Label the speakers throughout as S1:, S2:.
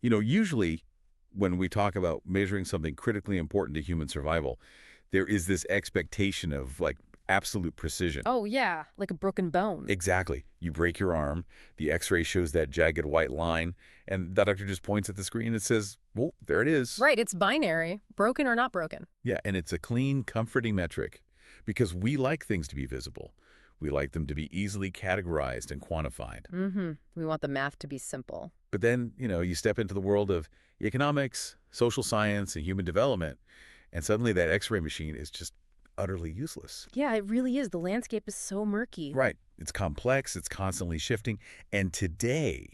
S1: Usually when we talk about measuring something critically important to human survival, there is this expectation of like absolute precision.
S2: Oh, yeah, like a broken bone.
S1: Exactly. You break your arm, the x-ray shows that jagged white line, and the doctor just points at the screen and says, well, there it is.
S2: Right, it's binary, broken or not broken.
S1: Yeah, and it's a clean, comforting metric because we like things to be visible. We like them to be easily categorized and quantified.
S2: We want the math to be simple.
S1: But then, you step into the world of economics, social science, and human development, and suddenly that x-ray machine is just utterly useless.
S2: Yeah, it really is. The landscape is so murky.
S1: Right. It's complex, it's constantly shifting, and today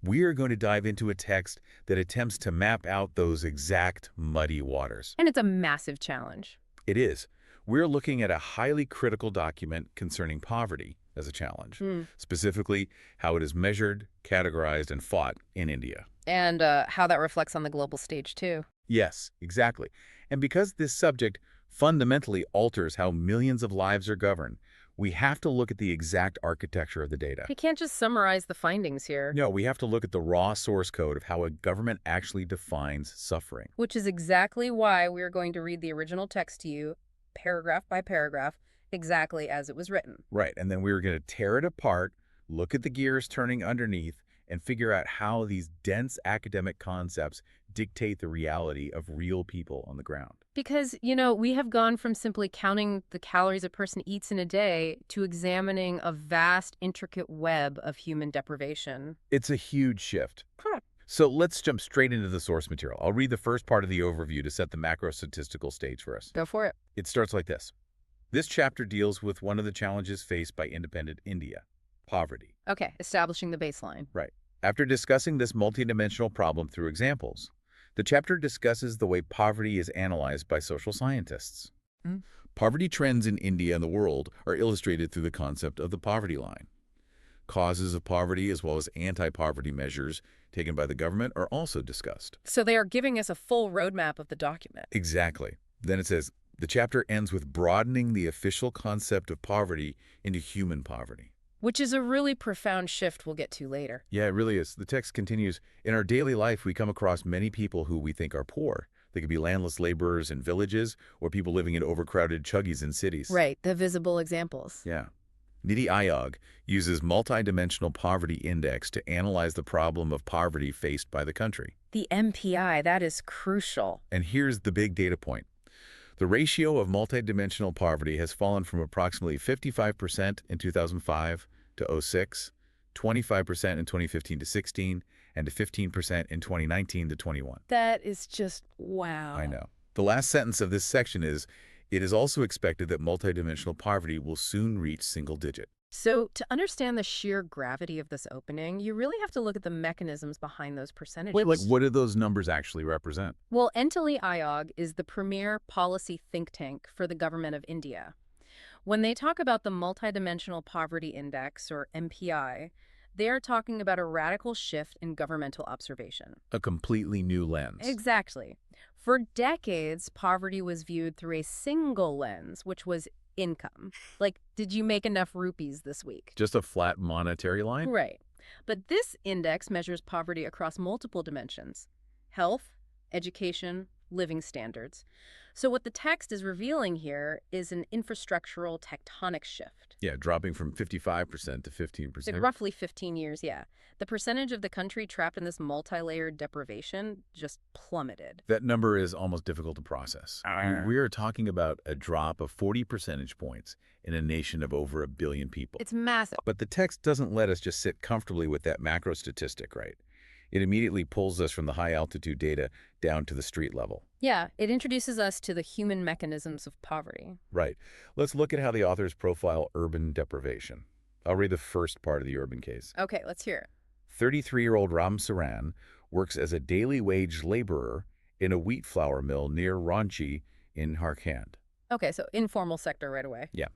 S1: we are going to dive into a text that attempts to map out those exact muddy waters.
S2: And it's a massive challenge.
S1: It is. We're looking at a highly critical document concerning poverty as a challenge, specifically how it is measured, categorized, and fought in India.
S2: And how that reflects on the global stage, too.
S1: Yes, exactly. And because this subject fundamentally alters how millions of lives are governed, we have to look at the exact architecture of the data.
S2: We can't just summarize the findings here.
S1: No, we have to look at the raw source code of how a government actually defines suffering.
S2: Which is exactly why we are going to read the original text to you, paragraph by paragraph, exactly as it was written.
S1: Right, and then we were going to tear it apart, look at the gears turning underneath, and figure out how these dense academic concepts dictate the reality of real people on the ground.
S2: Because, we have gone from simply counting the calories a person eats in a day to examining a vast, intricate web of human deprivation.
S1: It's a huge shift.
S2: Huh.
S1: So let's jump straight into the source material. I'll read the first part of the overview to set the macro statistical stage for us.
S2: Go for it.
S1: It starts like this. This chapter deals with one of the challenges faced by independent India, poverty.
S2: Okay, establishing the baseline.
S1: Right. After discussing this multidimensional problem through examples, the chapter discusses the way poverty is analyzed by social scientists. Poverty trends in India and the world are illustrated through the concept of the poverty line. Causes of poverty as well as anti-poverty measures taken by the government are also discussed.
S2: So they are giving us a full roadmap of the document.
S1: Exactly. Then it says, the chapter ends with broadening the official concept of poverty into human poverty.
S2: Which is a really profound shift we'll get to later.
S1: Yeah, it really is. The text continues, in our daily life, we come across many people who we think are poor. They could be landless laborers in villages or people living in overcrowded chuggies in cities.
S2: Right, the visible examples.
S1: Yeah. Niti Aayog uses multidimensional poverty index to analyze the problem of poverty faced by the country.
S2: The MPI, that is crucial.
S1: And here's the big data point. The ratio of multidimensional poverty has fallen from approximately 55% in 2005 to 06, 25% in 2015 to 16, and to 15% in 2019 to 21.
S2: That is just wow.
S1: I know. The last sentence of this section is, it is also expected that multidimensional poverty will soon reach single digit.
S2: So to understand the sheer gravity of this opening, you really have to look at the mechanisms behind those percentages.
S1: Wait, like what do those numbers actually represent?
S2: Well, NCERT Aayog is the premier policy think tank for the government of India. When they talk about the Multidimensional Poverty Index, or MPI, they are talking about a radical shift in governmental observation.
S1: A completely new lens.
S2: Exactly. For decades, poverty was viewed through a single lens, which was income. Like, did you make enough rupees this week?
S1: Just a flat monetary line?
S2: Right. But this index measures poverty across multiple dimensions: health, education, living standards. So what the text is revealing here is an infrastructural tectonic shift.
S1: Yeah, dropping from 55% to 15%.
S2: In roughly 15 years, yeah. The percentage of the country trapped in this multi-layered deprivation just plummeted.
S1: That number is almost difficult to process. We are talking about a drop of 40 percentage points in a nation of over 1 billion people.
S2: It's massive.
S1: But the text doesn't let us just sit comfortably with that macro statistic, right? It immediately pulls us from the high-altitude data down to the street level.
S2: Yeah, it introduces us to the human mechanisms of poverty.
S1: Right. Let's look at how the authors profile urban deprivation. I'll read the first part of the urban case.
S2: Okay, let's hear it.
S1: 33-year-old Ram Saran works as a daily wage laborer in a wheat flour mill near Ranchi in Jharkhand.
S2: Okay, so informal sector right away.
S1: Yeah.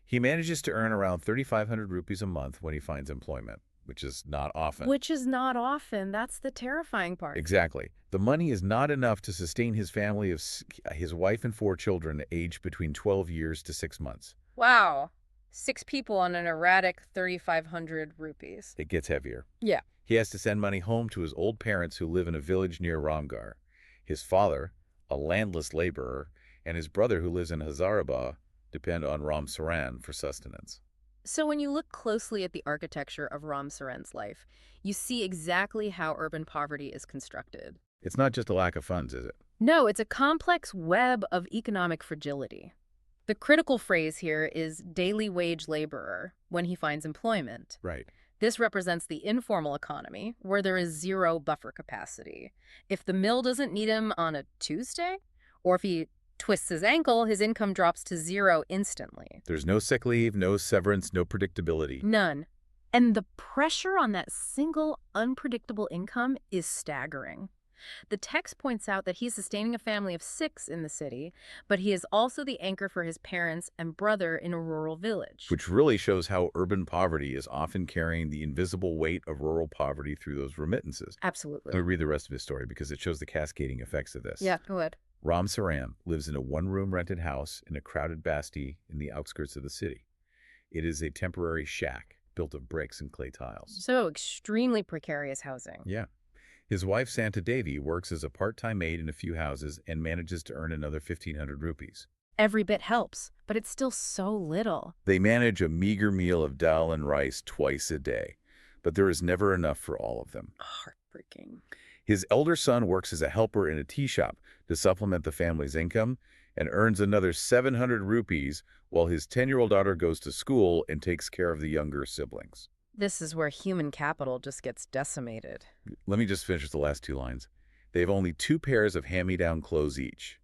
S1: He manages to earn around 3,500 rupees a month when he finds employment, which is not often.
S2: Which is not often. That's the terrifying part.
S1: Exactly. The money is not enough to sustain his family of his wife and 4 children aged between 12 years to 6 months.
S2: Wow. 6 people on an erratic 3,500 rupees.
S1: It gets heavier.
S2: Yeah.
S1: He has to send money home to his old parents who live in a village near Ramgarh. His father, a landless laborer, and his brother who lives in Hazaribagh depend on Ram Saran for sustenance.
S2: So when you look closely at the architecture of Ram Saran's life, you see exactly how urban poverty is constructed.
S1: It's not just a lack of funds, is it?
S2: No, it's a complex web of economic fragility. The critical phrase here is daily wage laborer when he finds employment.
S1: Right.
S2: This represents the informal economy, where there is zero buffer capacity. If the mill doesn't need him on a Tuesday, or if he twists his ankle, his income drops to zero instantly.
S1: There's no sick leave, no severance, no predictability.
S2: None. And the pressure on that single, unpredictable income is staggering. The text points out that he's sustaining a family of 6 in the city, but he is also the anchor for his parents and brother in a rural village.
S1: Which really shows how urban poverty is often carrying the invisible weight of rural poverty through those remittances.
S2: Absolutely.
S1: Let me read the rest of his story because it shows the cascading effects of this.
S2: Yeah, go ahead.
S1: Ram Saram lives in a one-room rented house in a crowded basti in the outskirts of the city. It is a temporary shack built of bricks and clay tiles.
S2: So extremely precarious housing.
S1: Yeah. His wife, Santa Devi, works as a part-time maid in a few houses and manages to earn another 1,500 rupees.
S2: Every bit helps, but it's still so little.
S1: They manage a meager meal of dal and rice twice a day, but there is never enough for all of them.
S2: Heartbreaking.
S1: His elder son works as a helper in a tea shop to supplement the family's income and earns another 700 rupees while his 10-year-old daughter goes to school and takes care of the younger siblings.
S2: This is where human capital just gets decimated.
S1: Let me just finish the last 2 lines. They have only 2 pairs of hand-me-down clothes each.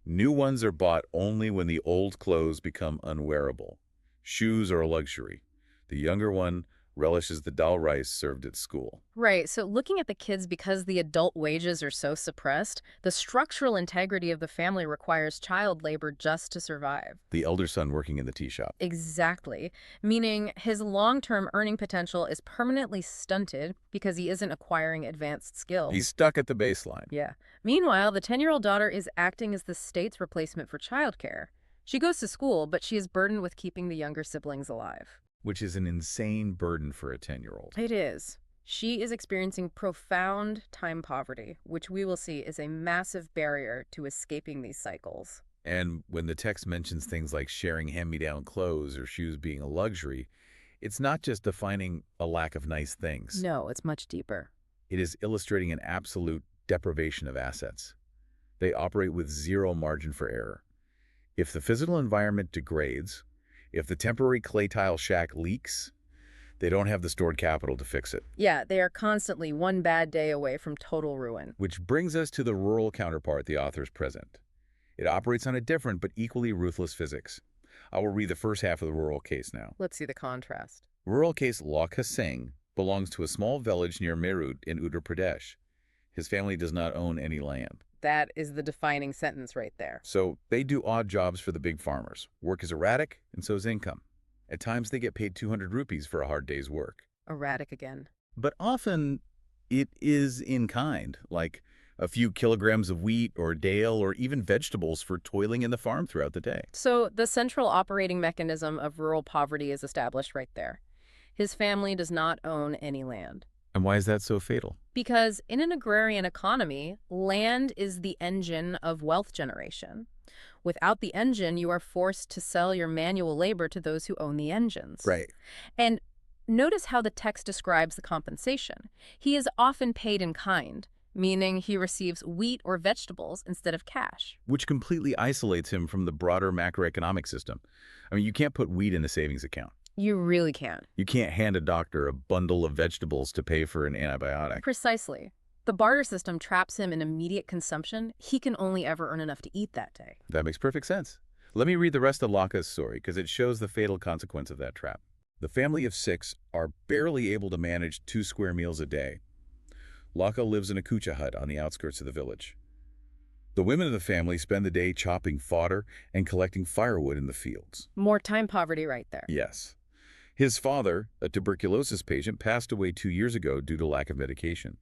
S1: New ones are bought only when the old clothes become unwearable. Shoes are a luxury. The younger one relishes the dal rice served at school.
S2: Right, so looking at the kids because the adult wages are so suppressed, the structural integrity of the family requires child labor just to survive.
S1: The elder son working in the tea shop.
S2: Exactly, meaning his long-term earning potential is permanently stunted because he isn't acquiring advanced skills.
S1: He's stuck at the baseline.
S2: Yeah. Meanwhile, the 10-year-old daughter is acting as the state's replacement for childcare. She goes to school, but she is burdened with keeping the younger siblings alive.
S1: Which is an insane burden for a 10-year-old.
S2: It is. She is experiencing profound time poverty, which we will see is a massive barrier to escaping these cycles.
S1: And when the text mentions things like sharing hand-me-down clothes or shoes being a luxury, it's not just defining a lack of nice things.
S2: No, it's much deeper.
S1: It is illustrating an absolute deprivation of assets. They operate with zero margin for error. If the physical environment degrades, if the temporary clay tile shack leaks, they don't have the stored capital to fix it.
S2: Yeah, they are constantly one bad day away from total ruin.
S1: Which brings us to the rural counterpart the authors present. It operates on a different but equally ruthless physics. I will read the first half of the rural case now.
S2: Let's see the contrast.
S1: Rural case Lokha Singh belongs to a small village near Meerut in Uttar Pradesh. His family does not own any land.
S2: That is the defining sentence right there.
S1: So they do odd jobs for the big farmers. Work is erratic, and so is income. At times they get paid 200 rupees for a hard day's work.
S2: Erratic again.
S1: But often it is in kind, like a few kilograms of wheat or dale or even vegetables for toiling in the farm throughout the day.
S2: So the central operating mechanism of rural poverty is established right there. His family does not own any land.
S1: And why is that so fatal?
S2: Because in an agrarian economy, land is the engine of wealth generation. Without the engine, you are forced to sell your manual labor to those who own the engines.
S1: Right.
S2: And notice how the text describes the compensation. He is often paid in kind, meaning he receives wheat or vegetables instead of cash.
S1: Which completely isolates him from the broader macroeconomic system. I mean, you can't put wheat in a savings account.
S2: You really can't.
S1: You can't hand a doctor a bundle of vegetables to pay for an antibiotic.
S2: Precisely. The barter system traps him in immediate consumption. He can only ever earn enough to eat that day.
S1: That makes perfect sense. Let me read the rest of Laka's story because it shows the fatal consequence of that trap. The family of 6 are barely able to manage 2 square meals a day. Laka lives in a kucha hut on the outskirts of the village. The women of the family spend the day chopping fodder and collecting firewood in the fields.
S2: More time poverty right there.
S1: Yes. His father, a tuberculosis patient, passed away 2 years ago due to lack of medication.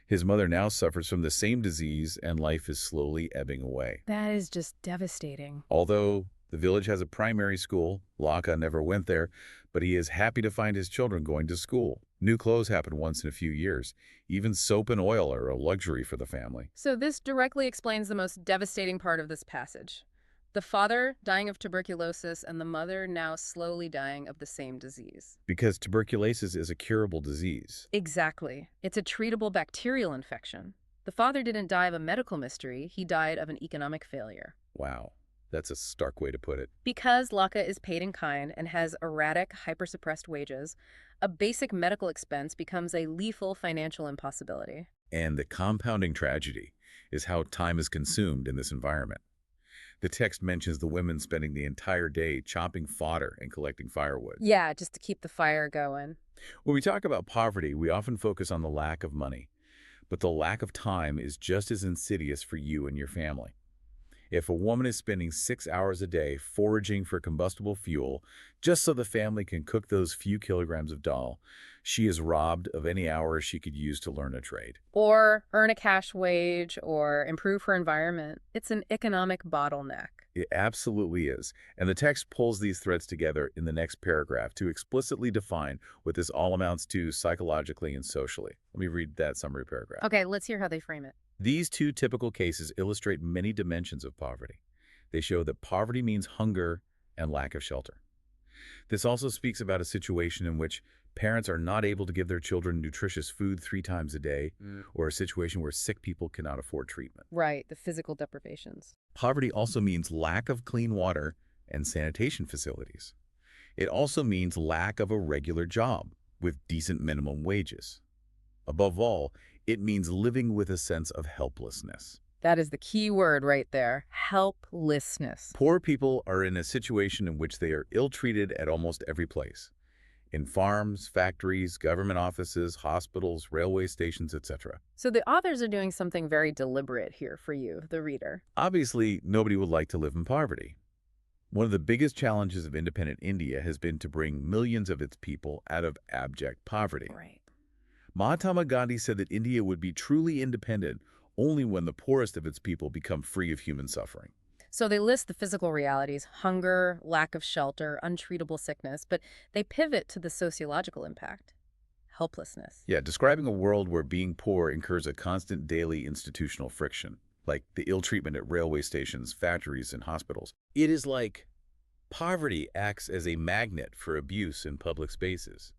S1: His mother now suffers from the same disease and life is slowly ebbing away.
S2: That is just devastating.
S1: Although the village has a primary school, Laka never went there, but he is happy to find his children going to school. New clothes happen once in a few years. Even soap and oil are a luxury for the family.
S2: So this directly explains the most devastating part of this passage. The father dying of tuberculosis and the mother now slowly dying of the same disease.
S1: Because tuberculosis is a curable disease.
S2: Exactly. It's a treatable bacterial infection. The father didn't die of a medical mystery, he died of an economic failure.
S1: Wow, that's a stark way to put it.
S2: Because Laka is paid in kind and has erratic, hypersuppressed wages, a basic medical expense becomes a lethal financial impossibility.
S1: And the compounding tragedy is how time is consumed in this environment. The text mentions the women spending the entire day chopping fodder and collecting firewood.
S2: Yeah, just to keep the fire going.
S1: When we talk about poverty, we often focus on the lack of money, but the lack of time is just as insidious for you and your family. If a woman is spending 6 hours a day foraging for combustible fuel just so the family can cook those few kilograms of dal, she is robbed of any hours she could use to learn a trade.
S2: Or earn a cash wage or improve her environment. It's an economic bottleneck.
S1: It absolutely is. And the text pulls these threads together in the next paragraph to explicitly define what this all amounts to psychologically and socially. Let me read that summary paragraph.
S2: Okay, let's hear how they frame it.
S1: These two typical cases illustrate many dimensions of poverty. They show that poverty means hunger and lack of shelter. This also speaks about a situation in which parents are not able to give their children nutritious food 3 times a day, or a situation where sick people cannot afford treatment.
S2: Right, the physical deprivations.
S1: Poverty also means lack of clean water and sanitation facilities. It also means lack of a regular job with decent minimum wages. Above all, it means living with a sense of helplessness.
S2: That is the key word right there, helplessness.
S1: Poor people are in a situation in which they are ill-treated at almost every place. In farms, factories, government offices, hospitals, railway stations, etc.
S2: So the authors are doing something very deliberate here for you, the reader.
S1: Obviously, nobody would like to live in poverty. One of the biggest challenges of independent India has been to bring millions of its people out of abject poverty.
S2: Right.
S1: Mahatma Gandhi said that India would be truly independent only when the poorest of its people become free of human suffering.
S2: So they list the physical realities, hunger, lack of shelter, untreatable sickness, but they pivot to the sociological impact, helplessness.
S1: Yeah, describing a world where being poor incurs a constant daily institutional friction, like the ill treatment at railway stations, factories, and hospitals. It is like poverty acts as a magnet for abuse in public spaces.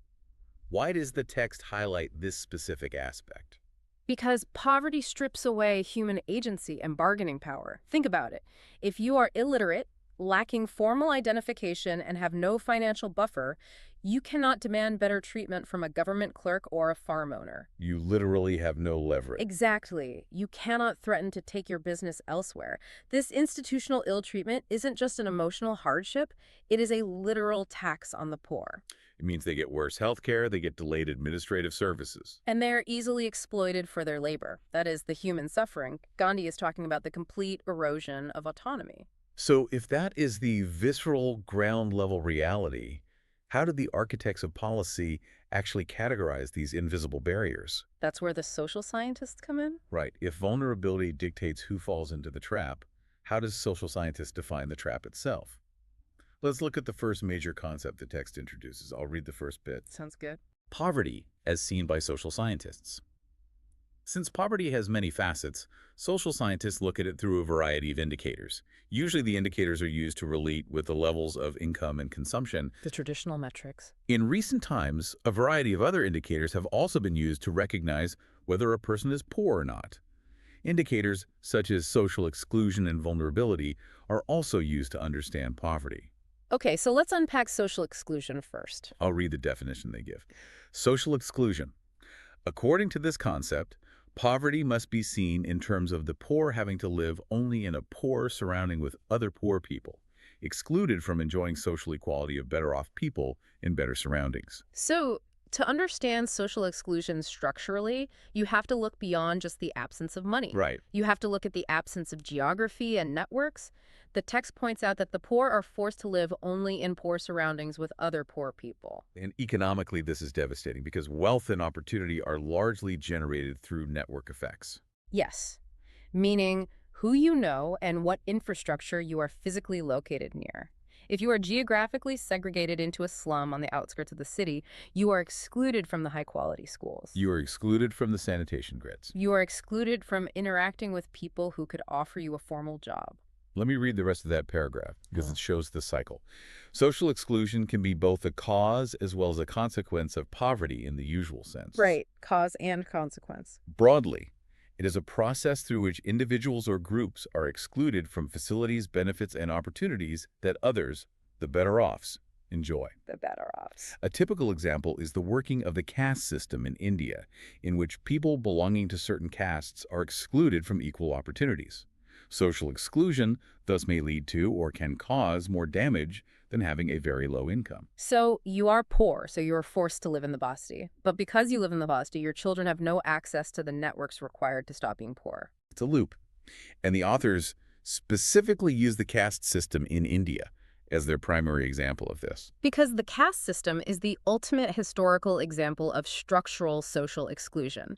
S1: Why does the text highlight this specific aspect?
S2: Because poverty strips away human agency and bargaining power. Think about it. If you are illiterate, lacking formal identification, and have no financial buffer, you cannot demand better treatment from a government clerk or a farm owner.
S1: You literally have no leverage.
S2: Exactly. You cannot threaten to take your business elsewhere. This institutional ill treatment isn't just an emotional hardship, it is a literal tax on the poor.
S1: It means they get worse health care, they get delayed administrative services.
S2: And they're easily exploited for their labor. That is, the human suffering. Gandhi is talking about the complete erosion of autonomy.
S1: So if that is the visceral ground-level reality, how did the architects of policy actually categorize these invisible barriers?
S2: That's where the social scientists come in?
S1: Right. If vulnerability dictates who falls into the trap, how does social scientists define the trap itself? Let's look at the first major concept the text introduces. I'll read the first bit.
S2: Sounds good.
S1: Poverty as seen by social scientists. Since poverty has many facets, social scientists look at it through a variety of indicators. Usually the indicators are used to relate with the levels of income and consumption.
S2: The traditional metrics.
S1: In recent times, a variety of other indicators have also been used to recognize whether a person is poor or not. Indicators such as social exclusion and vulnerability are also used to understand poverty.
S2: Okay, so let's unpack social exclusion first.
S1: I'll read the definition they give. Social exclusion. According to this concept, poverty must be seen in terms of the poor having to live only in a poor surrounding with other poor people, excluded from enjoying social equality of better-off people in better surroundings.
S2: So, to understand social exclusion structurally, you have to look beyond just the absence of money.
S1: Right.
S2: You have to look at the absence of geography and networks. The text points out that the poor are forced to live only in poor surroundings with other poor people.
S1: And economically, this is devastating because wealth and opportunity are largely generated through network effects.
S2: Yes, meaning who you know and what infrastructure you are physically located near. If you are geographically segregated into a slum on the outskirts of the city, you are excluded from the high-quality schools.
S1: You are excluded from the sanitation grids.
S2: You are excluded from interacting with people who could offer you a formal job.
S1: Let me read the rest of that paragraph because it shows the cycle. Social exclusion can be both a cause as well as a consequence of poverty in the usual sense.
S2: Right, cause and consequence.
S1: Broadly, it is a process through which individuals or groups are excluded from facilities, benefits, and opportunities that others, the better-offs, enjoy.
S2: The better-offs.
S1: A typical example is the working of the caste system in India, in which people belonging to certain castes are excluded from equal opportunities. Social exclusion thus may lead to or can cause more damage than having a very low income.
S2: So you are poor, so you are forced to live in the basti. But because you live in the basti, your children have no access to the networks required to stop being poor.
S1: It's a loop. And the authors specifically use the caste system in India as their primary example of this.
S2: Because the caste system is the ultimate historical example of structural social exclusion.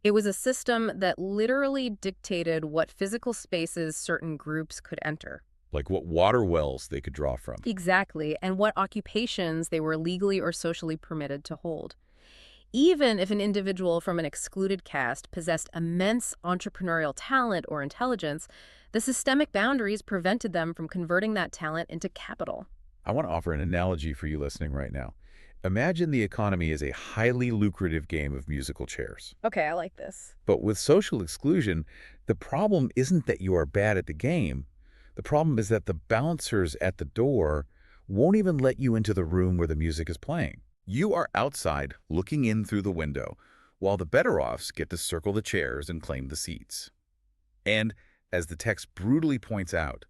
S2: It was a system that literally dictated what physical spaces certain groups could enter.
S1: Like what water wells they could draw from.
S2: Exactly, and what occupations they were legally or socially permitted to hold. Even if an individual from an excluded caste possessed immense entrepreneurial talent or intelligence, the systemic boundaries prevented them from converting that talent into capital.
S1: I want to offer an analogy for you listening right now. Imagine the economy as a highly lucrative game of musical chairs.
S2: Okay, I like this.
S1: But with social exclusion, the problem isn't that you are bad at the game. The problem is that the bouncers at the door won't even let you into the room where the music is playing. You are outside looking in through the window, while the better-offs get to circle the chairs and claim the seats. And, as the text brutally points out,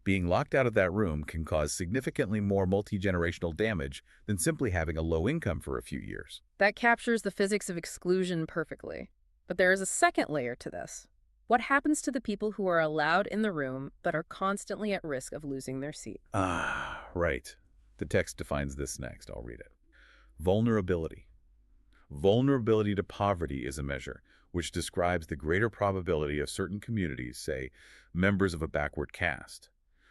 S1: being locked out of that room can cause significantly more multi-generational damage than simply having a low income for a few years.
S2: That captures the physics of exclusion perfectly. But there is a second layer to this. What happens to the people who are allowed in the room but are constantly at risk of losing their seat?
S1: Right. The text defines this next. I'll read it. Vulnerability. Vulnerability to poverty is a measure which describes the greater probability of certain communities, say, members of a backward caste,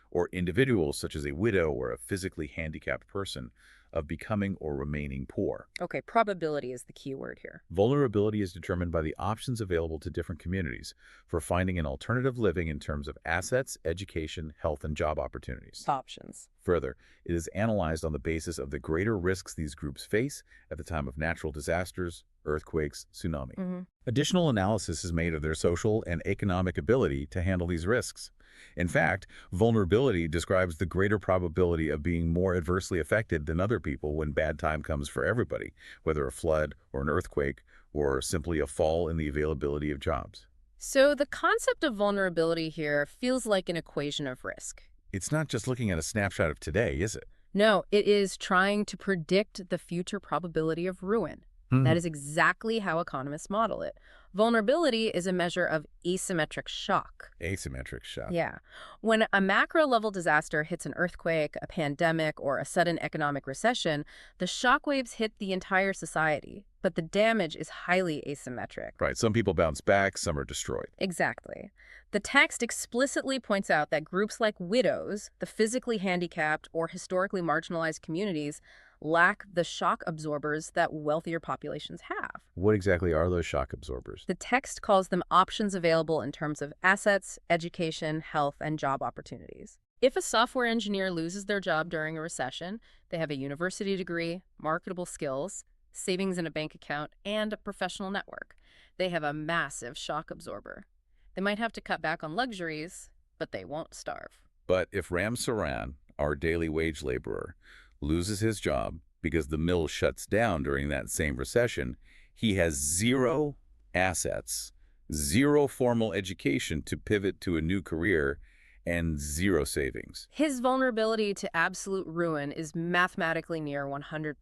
S1: or individuals such as a widow or a physically handicapped person, of becoming or remaining poor.
S2: Okay, probability is the key word here.
S1: Vulnerability is determined by the options available to different communities for finding an alternative living in terms of assets, education, health, and job opportunities.
S2: Options.
S1: Further, it is analyzed on the basis of the greater risks these groups face at the time of natural disasters, earthquakes, tsunami. Additional analysis is made of their social and economic ability to handle these risks. In fact, vulnerability describes the greater probability of being more adversely affected than other people when bad time comes for everybody, whether a flood or an earthquake or simply a fall in the availability of jobs.
S2: So the concept of vulnerability here feels like an equation of risk.
S1: It's not just looking at a snapshot of today, is it?
S2: No, it is trying to predict the future probability of ruin. That is exactly how economists model it. Vulnerability is a measure of asymmetric shock.
S1: Asymmetric shock.
S2: Yeah. When a macro-level disaster hits an earthquake, a pandemic, or a sudden economic recession, the shockwaves hit the entire society, but the damage is highly asymmetric.
S1: Right. Some people bounce back, some are destroyed.
S2: Exactly. The text explicitly points out that groups like widows, the physically handicapped, or historically marginalized communities lack the shock absorbers that wealthier populations have.
S1: What exactly are those shock absorbers?
S2: The text calls them options available in terms of assets, education, health, and job opportunities. If a software engineer loses their job during a recession, they have a university degree, marketable skills, savings in a bank account, and a professional network. They have a massive shock absorber. They might have to cut back on luxuries, but they won't starve.
S1: But if Ram Saran, our daily wage laborer, loses his job because the mill shuts down during that same recession, he has zero assets, zero formal education to pivot to a new career, and zero savings.
S2: His vulnerability to absolute ruin is mathematically near 100%.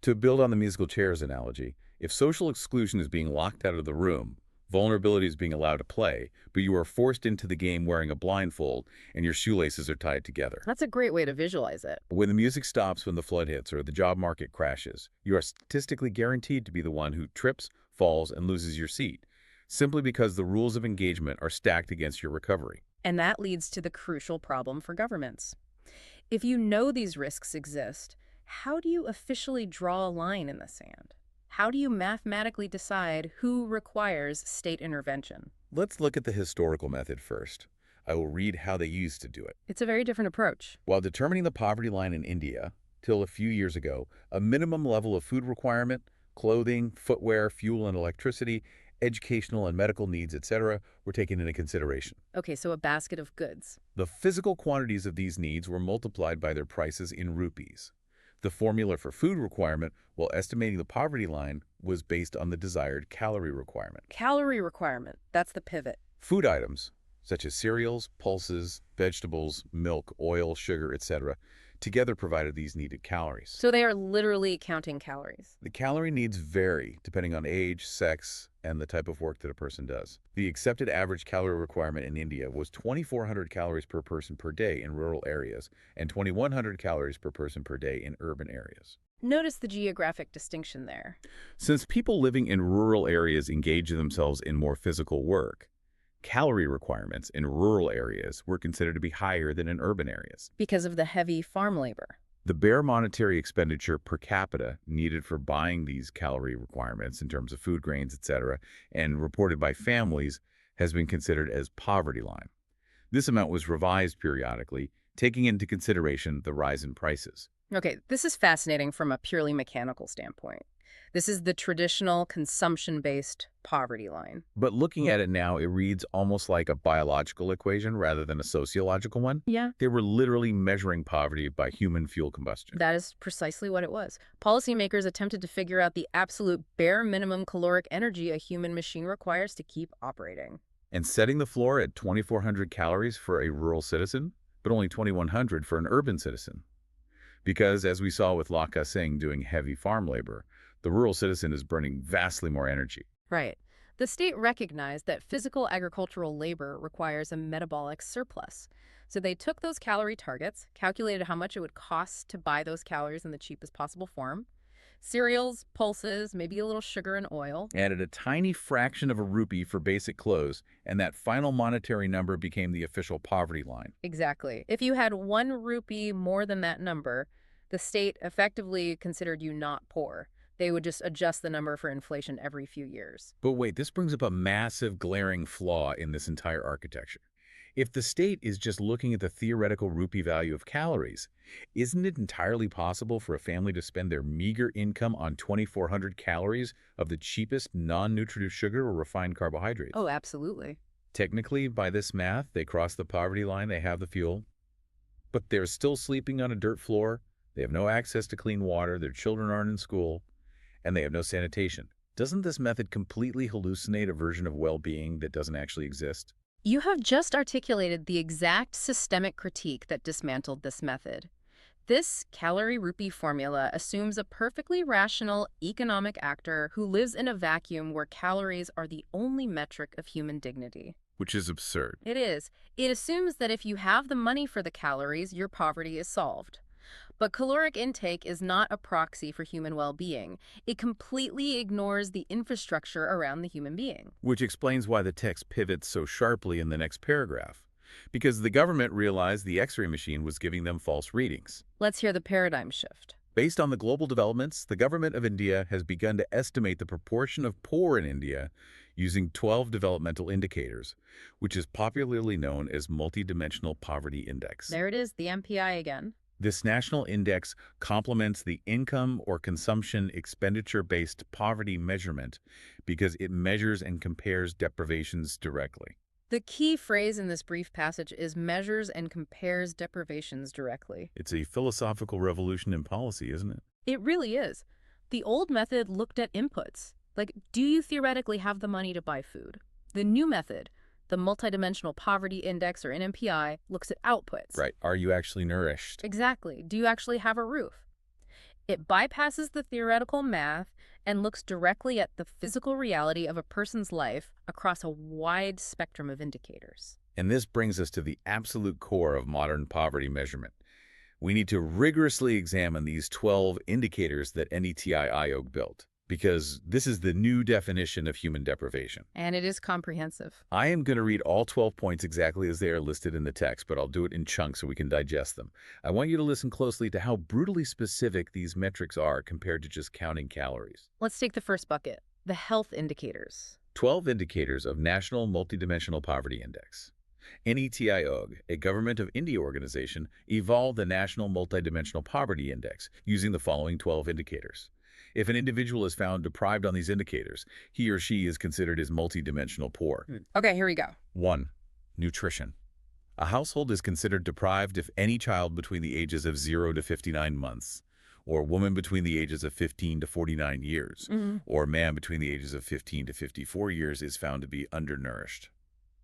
S1: To build on the musical chairs analogy, if social exclusion is being locked out of the room, vulnerability is being allowed to play, but you are forced into the game wearing a blindfold and your shoelaces are tied together.
S2: That's a great way to visualize it.
S1: When the music stops when the flood hits or the job market crashes, you are statistically guaranteed to be the one who trips, falls, and loses your seat, simply because the rules of engagement are stacked against your recovery.
S2: And that leads to the crucial problem for governments. If you know these risks exist, how do you officially draw a line in the sand? How do you mathematically decide who requires state intervention?
S1: Let's look at the historical method first. I will read how they used to do it.
S2: It's a very different approach.
S1: While determining the poverty line in India, till a few years ago, a minimum level of food requirement, clothing, footwear, fuel and electricity, educational and medical needs, etc., were taken into consideration.
S2: Okay, so a basket of goods.
S1: The physical quantities of these needs were multiplied by their prices in rupees. The formula for food requirement, while estimating the poverty line, was based on the desired calorie requirement.
S2: Calorie requirement, that's the pivot.
S1: Food items, such as cereals, pulses, vegetables, milk, oil, sugar, etc., together provided these needed calories.
S2: So they are literally counting calories.
S1: The calorie needs vary depending on age, sex, and the type of work that a person does. The accepted average calorie requirement in India was 2,400 calories per person per day in rural areas and 2,100 calories per person per day in urban areas.
S2: Notice the geographic distinction there.
S1: Since people living in rural areas engage themselves in more physical work, calorie requirements in rural areas were considered to be higher than in urban areas.
S2: Because of the heavy farm labor.
S1: The bare monetary expenditure per capita needed for buying these calorie requirements in terms of food, grains, etc., and reported by families has been considered as poverty line. This amount was revised periodically, taking into consideration the rise in prices.
S2: Okay, this is fascinating from a purely mechanical standpoint. This is the traditional consumption-based poverty line.
S1: But looking at it now, it reads almost like a biological equation rather than a sociological one.
S2: Yeah.
S1: They were literally measuring poverty by human fuel combustion.
S2: That is precisely what it was. Policymakers attempted to figure out the absolute bare minimum caloric energy a human machine requires to keep operating.
S1: And setting the floor at 2,400 calories for a rural citizen, but only 2,100 for an urban citizen. Because, as we saw with Laka Singh doing heavy farm labor, the rural citizen is burning vastly more energy.
S2: Right. The state recognized that physical agricultural labor requires a metabolic surplus. So they took those calorie targets, calculated how much it would cost to buy those calories in the cheapest possible form. Cereals, pulses, maybe a little sugar and oil.
S1: Added a tiny fraction of a rupee for basic clothes, and that final monetary number became the official poverty line.
S2: Exactly. If you had 1 rupee more than that number, the state effectively considered you not poor. They would just adjust the number for inflation every few years.
S1: But wait, this brings up a massive glaring flaw in this entire architecture. If the state is just looking at the theoretical rupee value of calories, isn't it entirely possible for a family to spend their meager income on 2,400 calories of the cheapest non-nutritive sugar or refined carbohydrates?
S2: Oh, absolutely.
S1: Technically, by this math, they cross the poverty line, they have the fuel, but they're still sleeping on a dirt floor, they have no access to clean water, their children aren't in school, and they have no sanitation. Doesn't this method completely hallucinate a version of well-being that doesn't actually exist?
S2: You have just articulated the exact systemic critique that dismantled this method. This calorie rupee formula assumes a perfectly rational economic actor who lives in a vacuum where calories are the only metric of human dignity.
S1: Which is absurd.
S2: It is. It assumes that if you have the money for the calories, your poverty is solved. But caloric intake is not a proxy for human well-being. It completely ignores the infrastructure around the human being.
S1: Which explains why the text pivots so sharply in the next paragraph. Because the government realized the X-ray machine was giving them false readings.
S2: Let's hear the paradigm shift.
S1: Based on the global developments, the government of India has begun to estimate the proportion of poor in India using 12 developmental indicators, which is popularly known as Multidimensional Poverty Index.
S2: There it is, the MPI again.
S1: This national index complements the income or consumption expenditure-based poverty measurement because it measures and compares deprivations directly.
S2: The key phrase in this brief passage is measures and compares deprivations directly.
S1: It's a philosophical revolution in policy, isn't it?
S2: It really is. The old method looked at inputs, like do you theoretically have the money to buy food? The new method, the Multidimensional Poverty Index, or NMPI, looks at outputs.
S1: Right. Are you actually nourished?
S2: Exactly. Do you actually have a roof? It bypasses the theoretical math and looks directly at the physical reality of a person's life across a wide spectrum of indicators.
S1: And this brings us to the absolute core of modern poverty measurement. We need to rigorously examine these 12 indicators that NETI Aayog built. because this is the new definition of human deprivation.
S2: And it is comprehensive.
S1: I am going to read all 12 points exactly as they are listed in the text, but I'll do it in chunks so we can digest them. I want you to listen closely to how brutally specific these metrics are compared to just counting calories.
S2: Let's take the first bucket, the health indicators.
S1: 12 indicators of National Multidimensional Poverty Index. NCERT, a Government of India organization, evolved the National Multidimensional Poverty Index using the following 12 indicators. If an individual is found deprived on these indicators, he or she is considered as multidimensional poor.
S2: Okay, here we go.
S1: 1. Nutrition. A household is considered deprived if any child between the ages of 0 to 59 months, or a woman between the ages of 15 to 49 years, or a man between the ages of 15 to 54 years is found to be undernourished.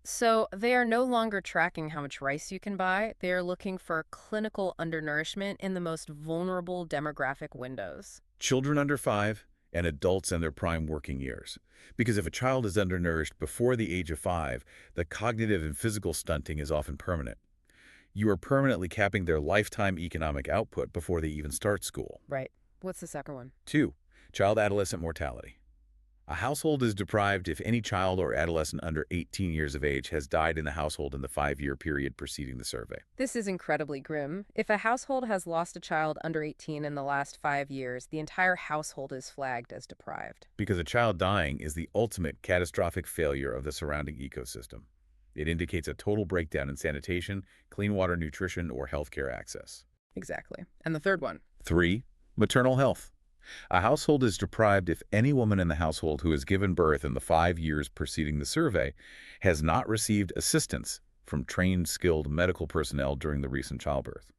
S2: So they are no longer tracking how much rice you can buy. They are looking for clinical undernourishment in the most vulnerable demographic windows.
S1: Children under 5 and adults in their prime working years. Because if a child is undernourished before the age of 5, the cognitive and physical stunting is often permanent. You are permanently capping their lifetime economic output before they even start school.
S2: Right. What's the second one?
S1: 2. Child-adolescent mortality. A household is deprived if any child or adolescent under 18 years of age has died in the household in the 5-year period preceding the survey.
S2: This is incredibly grim. If a household has lost a child under 18 in the last 5 years, the entire household is flagged as deprived.
S1: Because a child dying is the ultimate catastrophic failure of the surrounding ecosystem. It indicates a total breakdown in sanitation, clean water, nutrition, or healthcare access.
S2: Exactly. And the third one?
S1: 3. Maternal health. A household is deprived if any woman in the household who has given birth in the 5 years preceding the survey has not received assistance from trained, skilled medical personnel during the recent childbirth.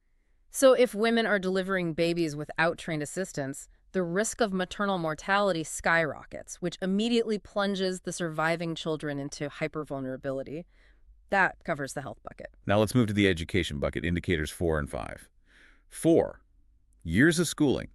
S2: So if women are delivering babies without trained assistance, the risk of maternal mortality skyrockets, which immediately plunges the surviving children into hypervulnerability. That covers the health bucket.
S1: Now let's move to the education bucket, indicators 4 and 5. 4. Years of schooling.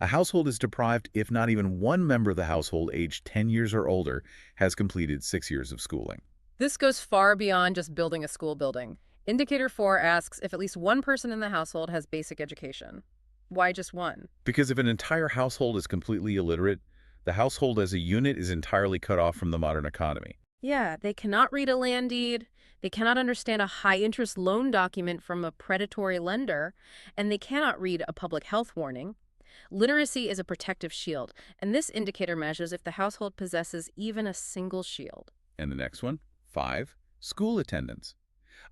S1: A household is deprived if not even one member of the household aged 10 years or older has completed 6 years of schooling.
S2: This goes far beyond just building a school building. Indicator 4 asks if at least one person in the household has basic education. Why just one?
S1: Because if an entire household is completely illiterate, the household as a unit is entirely cut off from the modern economy.
S2: Yeah, they cannot read a land deed, they cannot understand a high-interest loan document from a predatory lender, and they cannot read a public health warning. Literacy is a protective shield, and this indicator measures if the household possesses even a single shield.
S1: And the next one, 5, school attendance.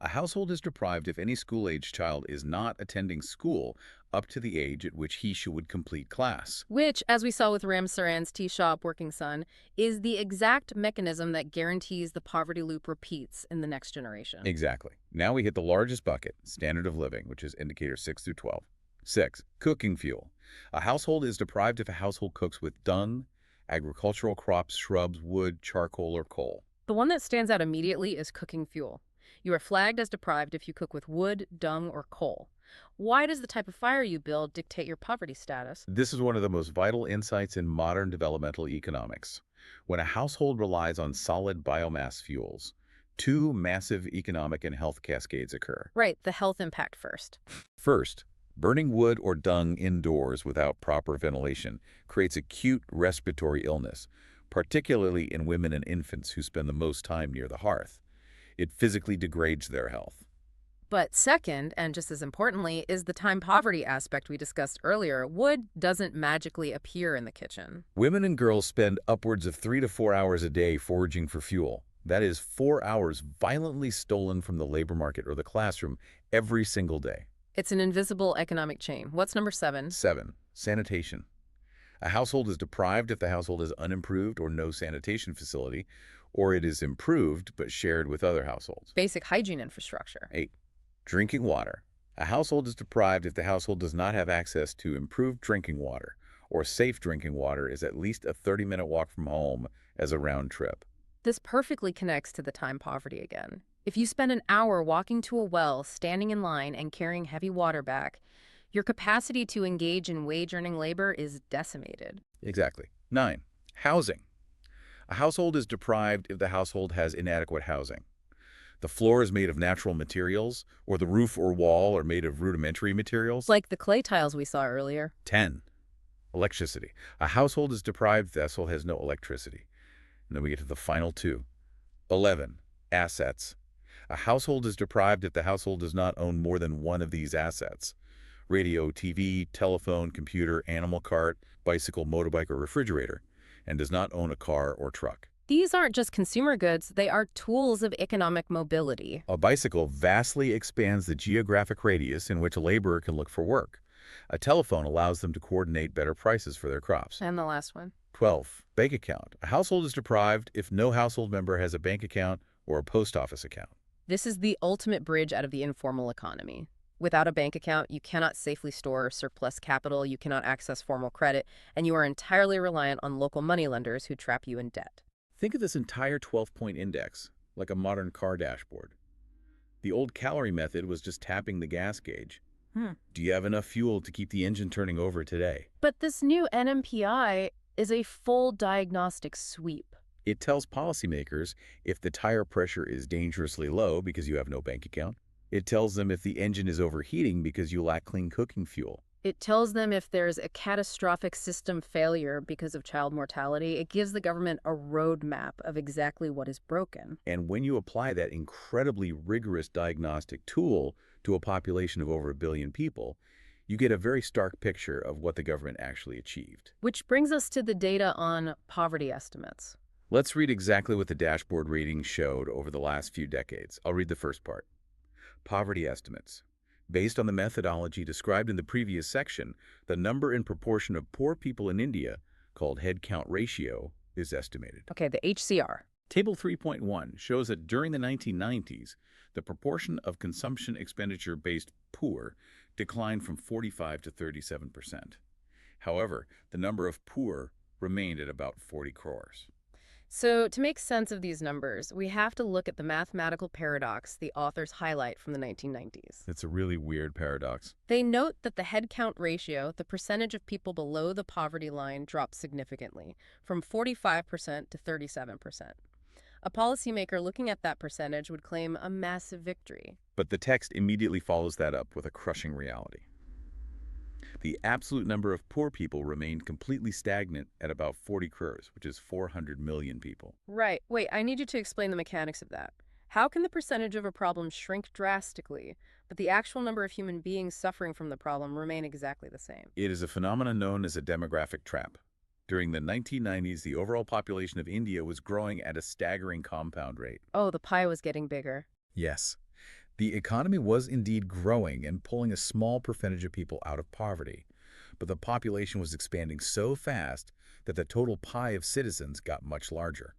S1: A household is deprived if any school-aged child is not attending school up to the age at which he should complete class.
S2: Which, as we saw with Ram Saran's Tea Shop Working Son, is the exact mechanism that guarantees the poverty loop repeats in the next generation.
S1: Exactly. Now we hit the largest bucket, standard of living, which is indicator 6 through 12. 6, cooking fuel. A household is deprived if a household cooks with dung, agricultural crops, shrubs, wood, charcoal, or coal.
S2: The one that stands out immediately is cooking fuel. You are flagged as deprived if you cook with wood, dung, or coal. Why does the type of fire you build dictate your poverty status?
S1: This is one of the most vital insights in modern developmental economics. When a household relies on solid biomass fuels, 2 massive economic and health cascades occur.
S2: Right, the health impact first.
S1: First, burning wood or dung indoors without proper ventilation creates acute respiratory illness, particularly in women and infants who spend the most time near the hearth. It physically degrades their health.
S2: But second, and just as importantly, is the time poverty aspect we discussed earlier. Wood doesn't magically appear in the kitchen.
S1: Women and girls spend upwards of 3 to 4 hours a day foraging for fuel. That is 4 hours violently stolen from the labor market or the classroom every single day.
S2: It's an invisible economic chain. What's number 7?
S1: 7, sanitation. A household is deprived if the household has unimproved or no sanitation facility, or it is improved but shared with other households.
S2: Basic hygiene infrastructure.
S1: 8, drinking water. A household is deprived if the household does not have access to improved drinking water, or safe drinking water is at least a 30-minute walk from home as a round trip.
S2: This perfectly connects to the time poverty again. If you spend an hour walking to a well, standing in line, and carrying heavy water back, your capacity to engage in wage-earning labor is decimated.
S1: Exactly. 9, housing. A household is deprived if the household has inadequate housing. The floor is made of natural materials, or the roof or wall are made of rudimentary materials.
S2: Like the clay tiles we saw earlier.
S1: 10, Electricity. A household is deprived, vessel has no electricity. And then we get to the final two. 11. Assets. A household is deprived if the household does not own more than one of these assets. Radio, TV, telephone, computer, animal cart, bicycle, motorbike, or refrigerator, and does not own a car or truck.
S2: These aren't just consumer goods, they are tools of economic mobility.
S1: A bicycle vastly expands the geographic radius in which a laborer can look for work. A telephone allows them to coordinate better prices for their crops.
S2: And the last one.
S1: 12. Bank account. A household is deprived if no household member has a bank account or a post office account.
S2: This is the ultimate bridge out of the informal economy. Without a bank account, you cannot safely store surplus capital, you cannot access formal credit, and you are entirely reliant on local moneylenders who trap you in debt.
S1: Think of this entire 12-point index like a modern car dashboard. The old calorie method was just tapping the gas gauge. Do you have enough fuel to keep the engine turning over today?
S2: But this new NMPI is a full diagnostic sweep.
S1: It tells policymakers if the tire pressure is dangerously low because you have no bank account. It tells them if the engine is overheating because you lack clean cooking fuel.
S2: It tells them if there's a catastrophic system failure because of child mortality. It gives the government a roadmap of exactly what is broken.
S1: And when you apply that incredibly rigorous diagnostic tool to a population of over 1 billion people, you get a very stark picture of what the government actually achieved.
S2: Which brings us to the data on poverty estimates.
S1: Let's read exactly what the dashboard readings showed over the last few decades. I'll read the first part. Poverty estimates. Based on the methodology described in the previous section, the number and proportion of poor people in India, called head count ratio, is estimated.
S2: Okay, the HCR.
S1: Table 3.1 shows that during the 1990s, the proportion of consumption expenditure-based poor declined from 45 to 37%. However, the number of poor remained at about 40 crores.
S2: So to make sense of these numbers, we have to look at the mathematical paradox the authors highlight from the 1990s.
S1: It's a really weird paradox.
S2: They note that the head count ratio, the percentage of people below the poverty line, dropped significantly, from 45% to 37%. A policymaker looking at that percentage would claim a massive victory.
S1: But the text immediately follows that up with a crushing reality. The absolute number of poor people remained completely stagnant at about 40 crores, which is 400 million people.
S2: Right. Wait, I need you to explain the mechanics of that. How can the percentage of a problem shrink drastically, but the actual number of human beings suffering from the problem remain exactly the same?
S1: It is a phenomenon known as a demographic trap. During the 1990s, the overall population of India was growing at a staggering compound rate.
S2: Oh, the pie was getting bigger.
S1: Yes. The economy was indeed growing and pulling a small percentage of people out of poverty, but the population was expanding so fast that the total pie of citizens got much larger.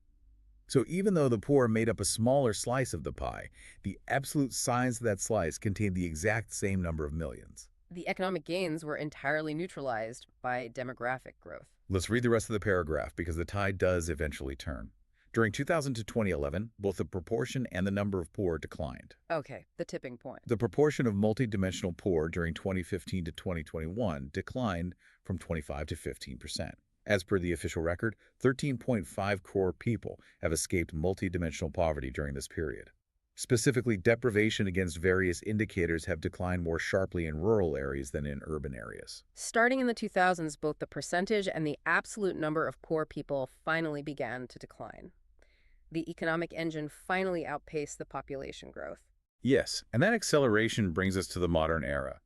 S1: So even though the poor made up a smaller slice of the pie, the absolute size of that slice contained the exact same number of millions.
S2: The economic gains were entirely neutralized by demographic growth.
S1: Let's read the rest of the paragraph because the tide does eventually turn. During 2000 to 2011, both the proportion and the number of poor declined.
S2: Okay, the tipping point.
S1: The proportion of multidimensional poor during 2015 to 2021 declined from 25 to 15%. As per the official record, 13.5 crore people have escaped multidimensional poverty during this period. Specifically, deprivation against various indicators have declined more sharply in rural areas than in urban areas.
S2: Starting in the 2000s, both the percentage and the absolute number of poor people finally began to decline. The economic engine finally outpaced the population growth.
S1: Yes, and that acceleration brings us to the modern era,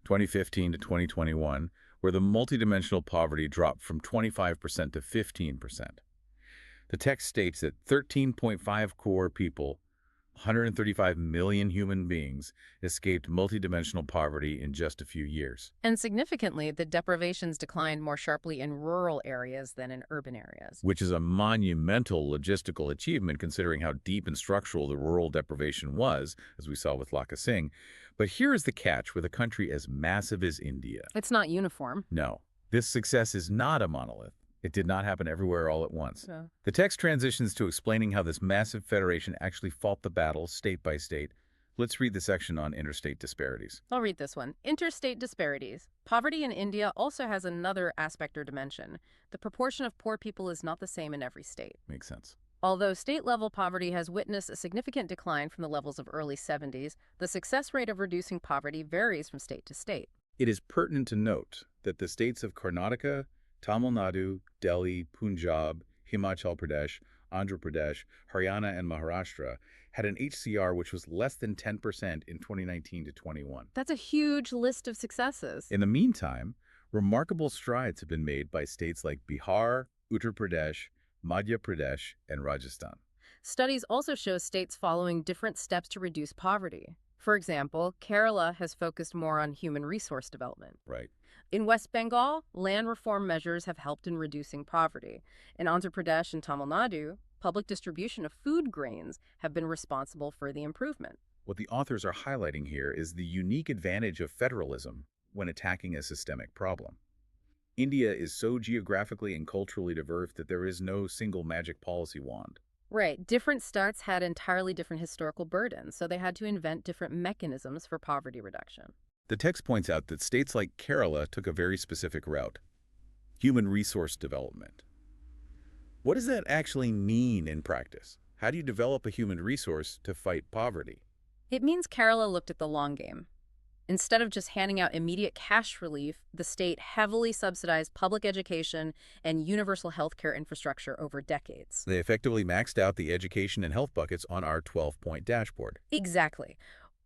S1: 2015 to 2021, where the multidimensional poverty dropped from 25% to 15%. The text states that 13.5 crore people, 135 million human beings, escaped multidimensional poverty in just a few years.
S2: And significantly, the deprivations declined more sharply in rural areas than in urban areas.
S1: Which is a monumental logistical achievement considering how deep and structural the rural deprivation was, as we saw with Laka Singh. But here is the catch with a country as massive as India.
S2: It's not uniform.
S1: No, this success is not a monolith. It did not happen everywhere all at once.
S2: Yeah.
S1: The text transitions to explaining how this massive federation actually fought the battle state by state. Let's read the section on interstate disparities.
S2: I'll read this one. Interstate disparities. Poverty in India also has another aspect or dimension. The proportion of poor people is not the same in every state.
S1: Makes sense.
S2: Although state-level poverty has witnessed a significant decline from the levels of early 70s, the success rate of reducing poverty varies from state to state.
S1: It is pertinent to note that the states of Karnataka, Tamil Nadu, Delhi, Punjab, Himachal Pradesh, Andhra Pradesh, Haryana, and Maharashtra had an HCR which was less than 10% in 2019 to 21.
S2: That's a huge list of successes.
S1: In the meantime, remarkable strides have been made by states like Bihar, Uttar Pradesh, Madhya Pradesh, and Rajasthan.
S2: Studies also show states following different steps to reduce poverty. For example, Kerala has focused more on human resource development.
S1: Right.
S2: In West Bengal, land reform measures have helped in reducing poverty. In Andhra Pradesh and Tamil Nadu, public distribution of food grains have been responsible for the improvement.
S1: What the authors are highlighting here is the unique advantage of federalism when attacking a systemic problem. India is so geographically and culturally diverse that there is no single magic policy wand.
S2: Right, different states had entirely different historical burdens, so they had to invent different mechanisms for poverty reduction.
S1: The text points out that states like Kerala took a very specific route: human resource development. What does that actually mean in practice? How do you develop a human resource to fight poverty?
S2: It means Kerala looked at the long game. Instead of just handing out immediate cash relief, the state heavily subsidized public education and universal healthcare infrastructure over decades.
S1: They effectively maxed out the education and health buckets on our 12-point dashboard.
S2: Exactly.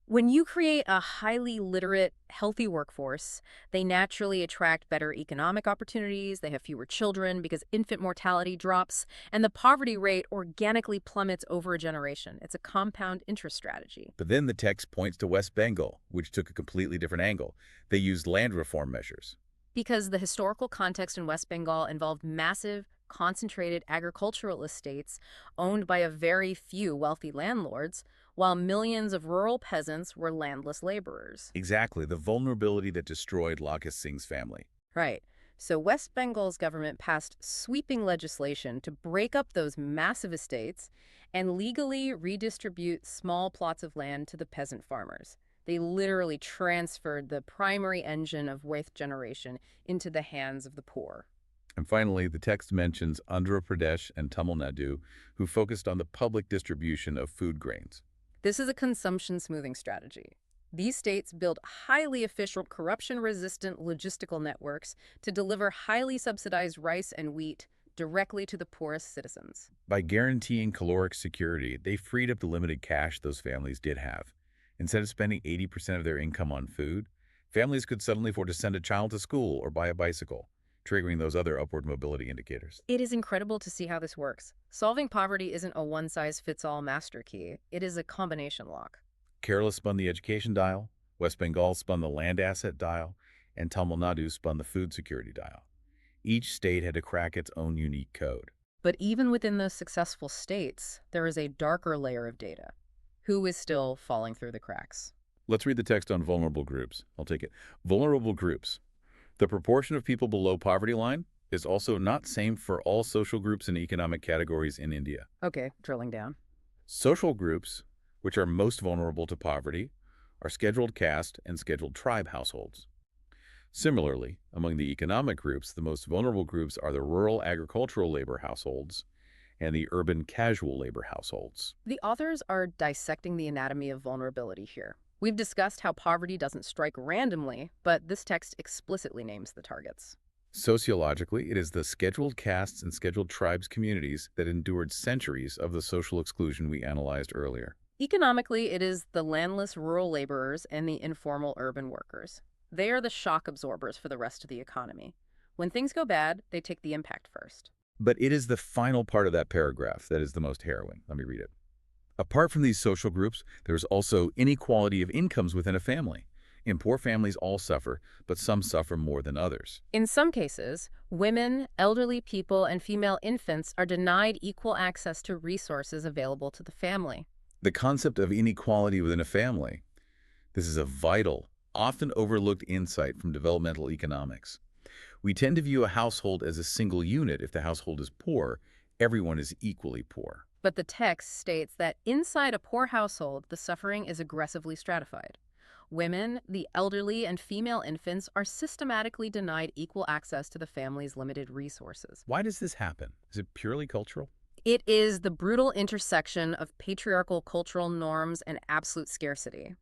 S2: When you create a highly literate, healthy workforce, they naturally attract better economic opportunities, they have fewer children because infant mortality drops, and the poverty rate organically plummets over a generation. It's a compound interest strategy.
S1: But then the text points to West Bengal, which took a completely different angle. They used land reform measures.
S2: Because the historical context in West Bengal involved massive, concentrated agricultural estates owned by a very few wealthy landlords, while millions of rural peasants were landless laborers.
S1: Exactly, the vulnerability that destroyed Lakhis Singh's family.
S2: Right. So West Bengal's government passed sweeping legislation to break up those massive estates and legally redistribute small plots of land to the peasant farmers. They literally transferred the primary engine of wealth generation into the hands of the poor.
S1: And finally, the text mentions Andhra Pradesh and Tamil Nadu, who focused on the public distribution of food grains.
S2: This is a consumption smoothing strategy. These states build highly efficient, corruption-resistant logistical networks to deliver highly subsidized rice and wheat directly to the poorest citizens.
S1: By guaranteeing caloric security, they freed up the limited cash those families did have. Instead of spending 80% of their income on food, families could suddenly afford to send a child to school or buy a bicycle, triggering those other upward mobility indicators.
S2: It is incredible to see how this works. Solving poverty isn't a one-size-fits-all master key. It is a combination lock.
S1: Kerala spun the education dial, West Bengal spun the land asset dial, and Tamil Nadu spun the food security dial. Each state had to crack its own unique code.
S2: But even within those successful states, there is a darker layer of data. Who is still falling through the cracks?
S1: Let's read the text on vulnerable groups. I'll take it. Vulnerable groups. The proportion of people below poverty line is also not same for all social groups and economic categories in India.
S2: Okay, drilling down.
S1: Social groups, which are most vulnerable to poverty, are scheduled caste and scheduled tribe households. Similarly, among the economic groups, the most vulnerable groups are the rural agricultural labor households and the urban casual labor households.
S2: The authors are dissecting the anatomy of vulnerability here. We've discussed how poverty doesn't strike randomly, but this text explicitly names the targets.
S1: Sociologically, it is the scheduled castes and scheduled tribes communities that endured centuries of the social exclusion we analyzed earlier.
S2: Economically, it is the landless rural laborers and the informal urban workers. They are the shock absorbers for the rest of the economy. When things go bad, they take the impact first.
S1: But it is the final part of that paragraph that is the most harrowing. Let me read it. Apart from these social groups, there is also inequality of incomes within a family. In poor families, all suffer, but some suffer more than others.
S2: In some cases, women, elderly people, and female infants are denied equal access to resources available to the family.
S1: The concept of inequality within a family. This is a vital, often overlooked insight from developmental economics. We tend to view a household as a single unit. If the household is poor, everyone is equally poor.
S2: But the text states that inside a poor household, the suffering is aggressively stratified. Women, the elderly, and female infants are systematically denied equal access to the family's limited resources.
S1: Why does this happen? Is it purely cultural?
S2: It is the brutal intersection of patriarchal cultural norms and absolute scarcity.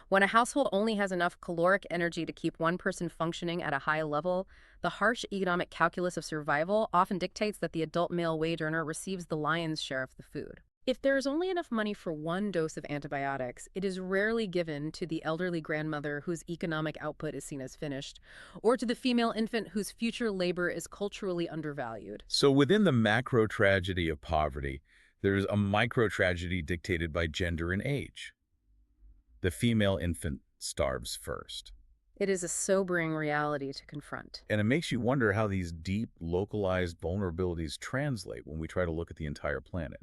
S2: When a household only has enough caloric energy to keep one person functioning at a high level, the harsh economic calculus of survival often dictates that the adult male wage earner receives the lion's share of the food. If there is only enough money for one dose of antibiotics, it is rarely given to the elderly grandmother whose economic output is seen as finished, or to the female infant whose future labor is culturally undervalued.
S1: So within the macro tragedy of poverty, there's a micro tragedy dictated by gender and age. The female infant starves first.
S2: It is a sobering reality to confront.
S1: And it makes you wonder how these deep, localized vulnerabilities translate when we try to look at the entire planet.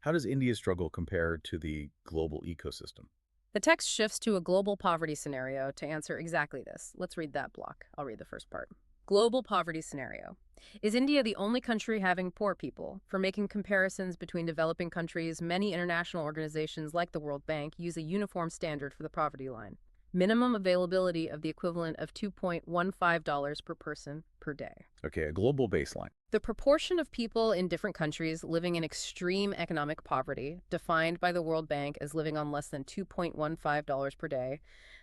S1: How does India's struggle compare to the global ecosystem?
S2: The text shifts to a global poverty scenario to answer exactly this. Let's read that block. I'll read the first part. Global poverty scenario. Is India the only country having poor people? For making comparisons between developing countries, many international organizations like the World Bank use a uniform standard for the poverty line. Minimum availability of the equivalent of $2.15 per person per day.
S1: Okay, a global baseline.
S2: The proportion of people in different countries living in extreme economic poverty, defined by the World Bank as living on less than $2.15 per day,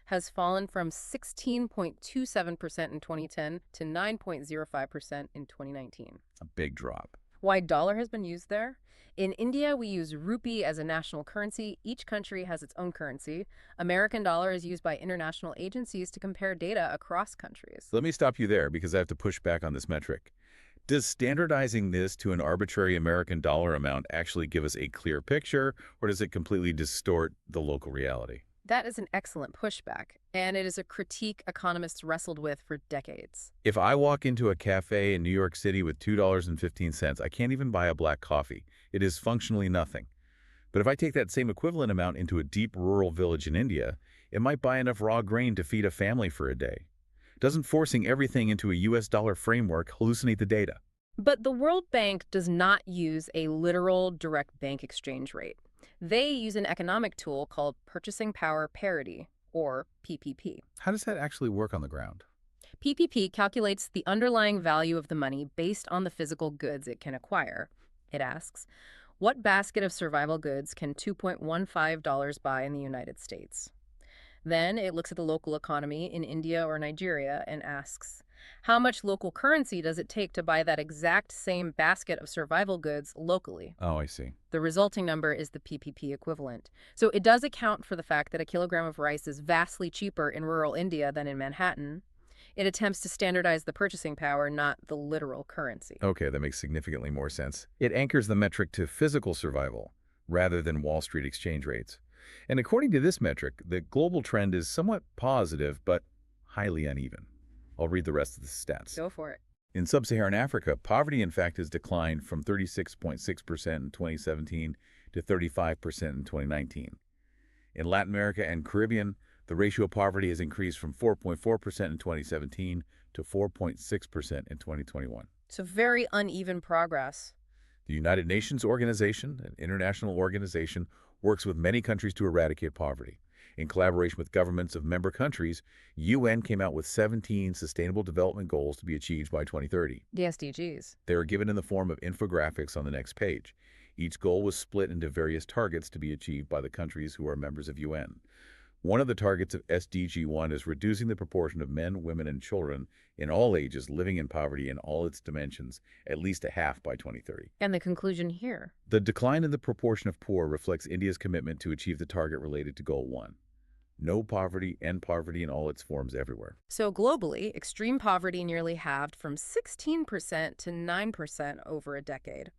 S2: has fallen from 16.27% in 2010 to 9.05% in 2019.
S1: A big drop.
S2: Why dollar has been used there? In India, we use rupee as a national currency. Each country has its own currency. American dollar is used by international agencies to compare data across countries.
S1: Let me stop you there because I have to push back on this metric. Does standardizing this to an arbitrary American dollar amount actually give us a clear picture, or does it completely distort the local reality?
S2: That is an excellent pushback, and it is a critique economists wrestled with for decades.
S1: If I walk into a cafe in New York City with $2.15, I can't even buy a black coffee. It is functionally nothing. But if I take that same equivalent amount into a deep rural village in India, it might buy enough raw grain to feed a family for a day. Doesn't forcing everything into a US dollar framework hallucinate the data?
S2: But the World Bank does not use a literal direct bank exchange rate. They use an economic tool called purchasing power parity, or PPP.
S1: How does that actually work on the ground?
S2: PPP calculates the underlying value of the money based on the physical goods it can acquire. It asks, what basket of survival goods can $2.15 buy in the United States? Then it looks at the local economy in India or Nigeria and asks, how much local currency does it take to buy that exact same basket of survival goods locally?
S1: Oh, I see.
S2: The resulting number is the PPP equivalent. So it does account for the fact that a kilogram of rice is vastly cheaper in rural India than in Manhattan. It attempts to standardize the purchasing power, not the literal currency.
S1: Okay, that makes significantly more sense. It anchors the metric to physical survival rather than Wall Street exchange rates. And according to this metric, the global trend is somewhat positive but highly uneven. I'll read the rest of the stats.
S2: Go for it.
S1: In sub-Saharan Africa, poverty in fact has declined from 36.6% in 2017 to 35% in 2019. In Latin America and Caribbean, the ratio of poverty has increased from 4.4% in 2017 to 4.6% in 2021.
S2: So very uneven progress.
S1: The United Nations Organization, an international organization, works with many countries to eradicate poverty. In collaboration with governments of member countries, UN came out with 17 Sustainable Development Goals to be achieved by 2030.
S2: The SDGs.
S1: They are given in the form of infographics on the next page. Each goal was split into various targets to be achieved by the countries who are members of UN. One of the targets of SDG 1 is reducing the proportion of men, women, and children in all ages living in poverty in all its dimensions, at least a half by 2030.
S2: And the conclusion here.
S1: The decline in the proportion of poor reflects India's commitment to achieve the target related to Goal 1. No poverty, end poverty in all its forms everywhere.
S2: So globally, extreme poverty nearly halved from 16% to 9% over a decade.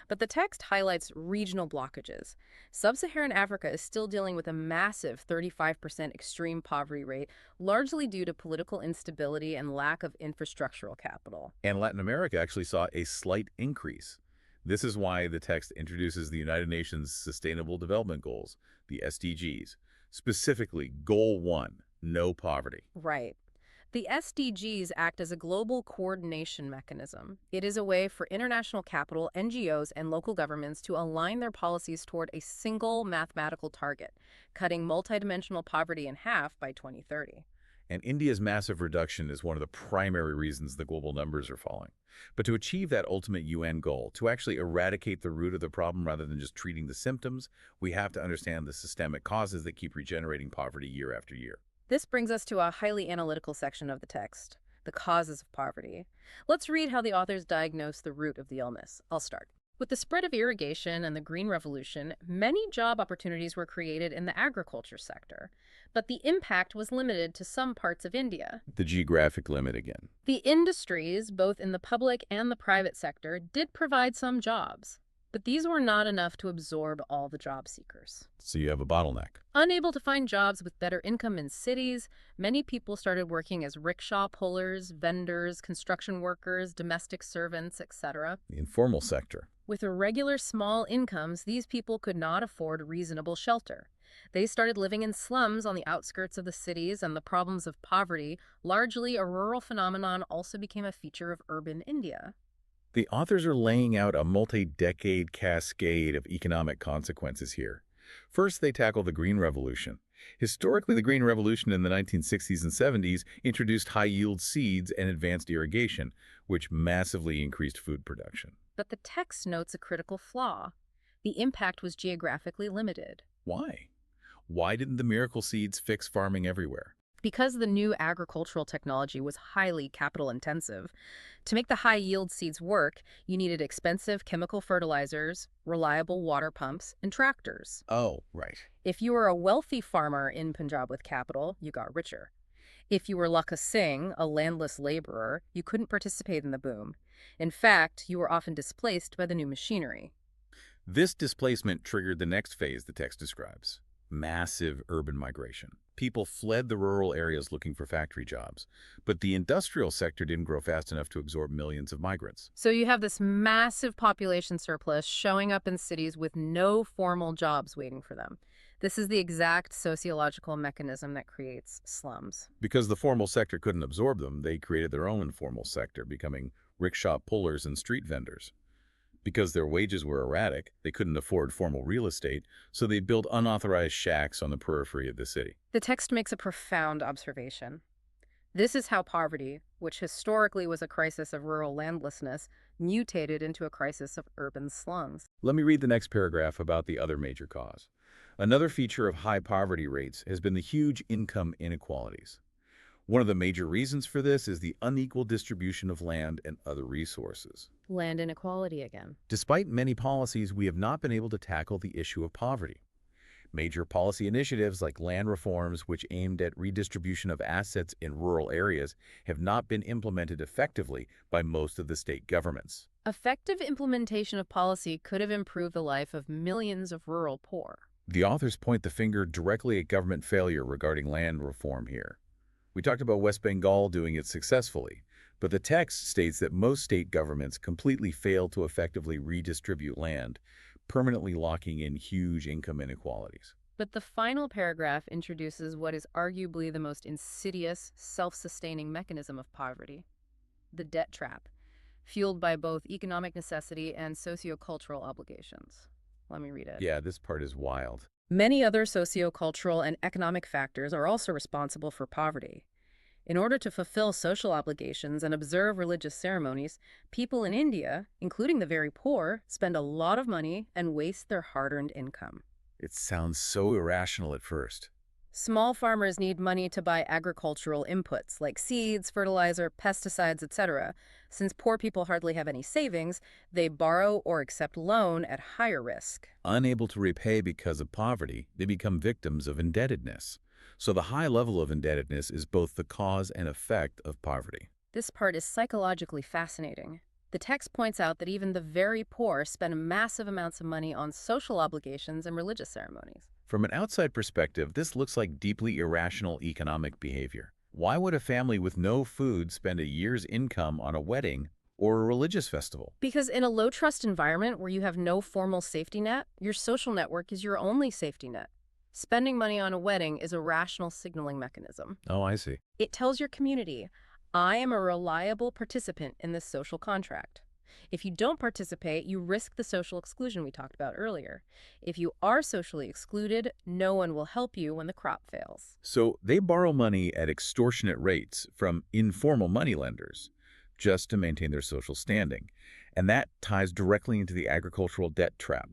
S2: But the text highlights regional blockages. Sub-Saharan Africa is still dealing with a massive 35% extreme poverty rate, largely due to political instability and lack of infrastructural capital.
S1: And Latin America actually saw a slight increase. This is why the text introduces the United Nations Sustainable Development Goals, the SDGs, specifically Goal 1, no poverty.
S2: Right. The SDGs act as a global coordination mechanism. It is a way for international capital, NGOs, and local governments to align their policies toward a single mathematical target, cutting multidimensional poverty in half by 2030.
S1: And India's massive reduction is one of the primary reasons the global numbers are falling. But to achieve that ultimate UN goal, to actually eradicate the root of the problem rather than just treating the symptoms, we have to understand the systemic causes that keep regenerating poverty year after year.
S2: This brings us to a highly analytical section of the text, the causes of poverty. Let's read how the authors diagnose the root of the illness. I'll start. With the spread of irrigation and the Green Revolution, many job opportunities were created in the agriculture sector, but the impact was limited to some parts of India.
S1: The geographic limit again.
S2: The industries, both in the public and the private sector, did provide some jobs, but these were not enough to absorb all the job seekers.
S1: So you have a bottleneck.
S2: Unable to find jobs with better income in cities, many people started working as rickshaw pullers, vendors, construction workers, domestic servants, etc.
S1: The informal sector.
S2: With irregular small incomes, these people could not afford reasonable shelter. They started living in slums on the outskirts of the cities, and the problems of poverty, largely a rural phenomenon, also became a feature of urban India.
S1: The authors are laying out a multi-decade cascade of economic consequences here. First, they tackle the Green Revolution. Historically, the Green Revolution in the 1960s and 70s introduced high-yield seeds and advanced irrigation, which massively increased food production.
S2: But the text notes a critical flaw. The impact was geographically limited.
S1: Why? Why didn't the miracle seeds fix farming everywhere?
S2: Because the new agricultural technology was highly capital-intensive, to make the high-yield seeds work, you needed expensive chemical fertilizers, reliable water pumps, and tractors.
S1: Oh, right.
S2: If you were a wealthy farmer in Punjab with capital, you got richer. If you were Lakha Singh, a landless laborer, you couldn't participate in the boom. In fact, you were often displaced by the new machinery.
S1: This displacement triggered the next phase the text describes: massive urban migration. People fled the rural areas looking for factory jobs, but the industrial sector didn't grow fast enough to absorb millions of migrants.
S2: So you have this massive population surplus showing up in cities with no formal jobs waiting for them. This is the exact sociological mechanism that creates slums.
S1: Because the formal sector couldn't absorb them, they created their own informal sector, becoming rickshaw pullers and street vendors. Because their wages were erratic, they couldn't afford formal real estate, so they built unauthorized shacks on the periphery of the city.
S2: The text makes a profound observation. This is how poverty, which historically was a crisis of rural landlessness, mutated into a crisis of urban slums.
S1: Let me read the next paragraph about the other major cause. Another feature of high poverty rates has been the huge income inequalities. One of the major reasons for this is the unequal distribution of land and other resources.
S2: Land inequality again.
S1: Despite many policies, we have not been able to tackle the issue of poverty. Major policy initiatives like land reforms, which aimed at redistribution of assets in rural areas, have not been implemented effectively by most of the state governments.
S2: Effective implementation of policy could have improved the life of millions of rural poor.
S1: The authors point the finger directly at government failure regarding land reform here. We talked about West Bengal doing it successfully, but the text states that most state governments completely failed to effectively redistribute land, permanently locking in huge income inequalities.
S2: But the final paragraph introduces what is arguably the most insidious, self-sustaining mechanism of poverty: the debt trap, fueled by both economic necessity and sociocultural obligations. Let me read it.
S1: Yeah, this part is wild.
S2: Many other sociocultural and economic factors are also responsible for poverty. In order to fulfill social obligations and observe religious ceremonies, people in India, including the very poor, spend a lot of money and waste their hard-earned income.
S1: It sounds so irrational at first.
S2: Small farmers need money to buy agricultural inputs like seeds, fertilizer, pesticides, etc. Since poor people hardly have any savings, they borrow or accept loan at higher risk.
S1: Unable to repay because of poverty, they become victims of indebtedness. So the high level of indebtedness is both the cause and effect of poverty.
S2: This part is psychologically fascinating. The text points out that even the very poor spend massive amounts of money on social obligations and religious ceremonies.
S1: From an outside perspective, this looks like deeply irrational economic behavior. Why would a family with no food spend a year's income on a wedding or a religious festival?
S2: Because in a low-trust environment where you have no formal safety net, your social network is your only safety net. Spending money on a wedding is a rational signaling mechanism.
S1: Oh, I see.
S2: It tells your community, I am a reliable participant in this social contract. If you don't participate, you risk the social exclusion we talked about earlier. If you are socially excluded, no one will help you when the crop fails.
S1: So they borrow money at extortionate rates from informal moneylenders just to maintain their social standing. And that ties directly into the agricultural debt trap.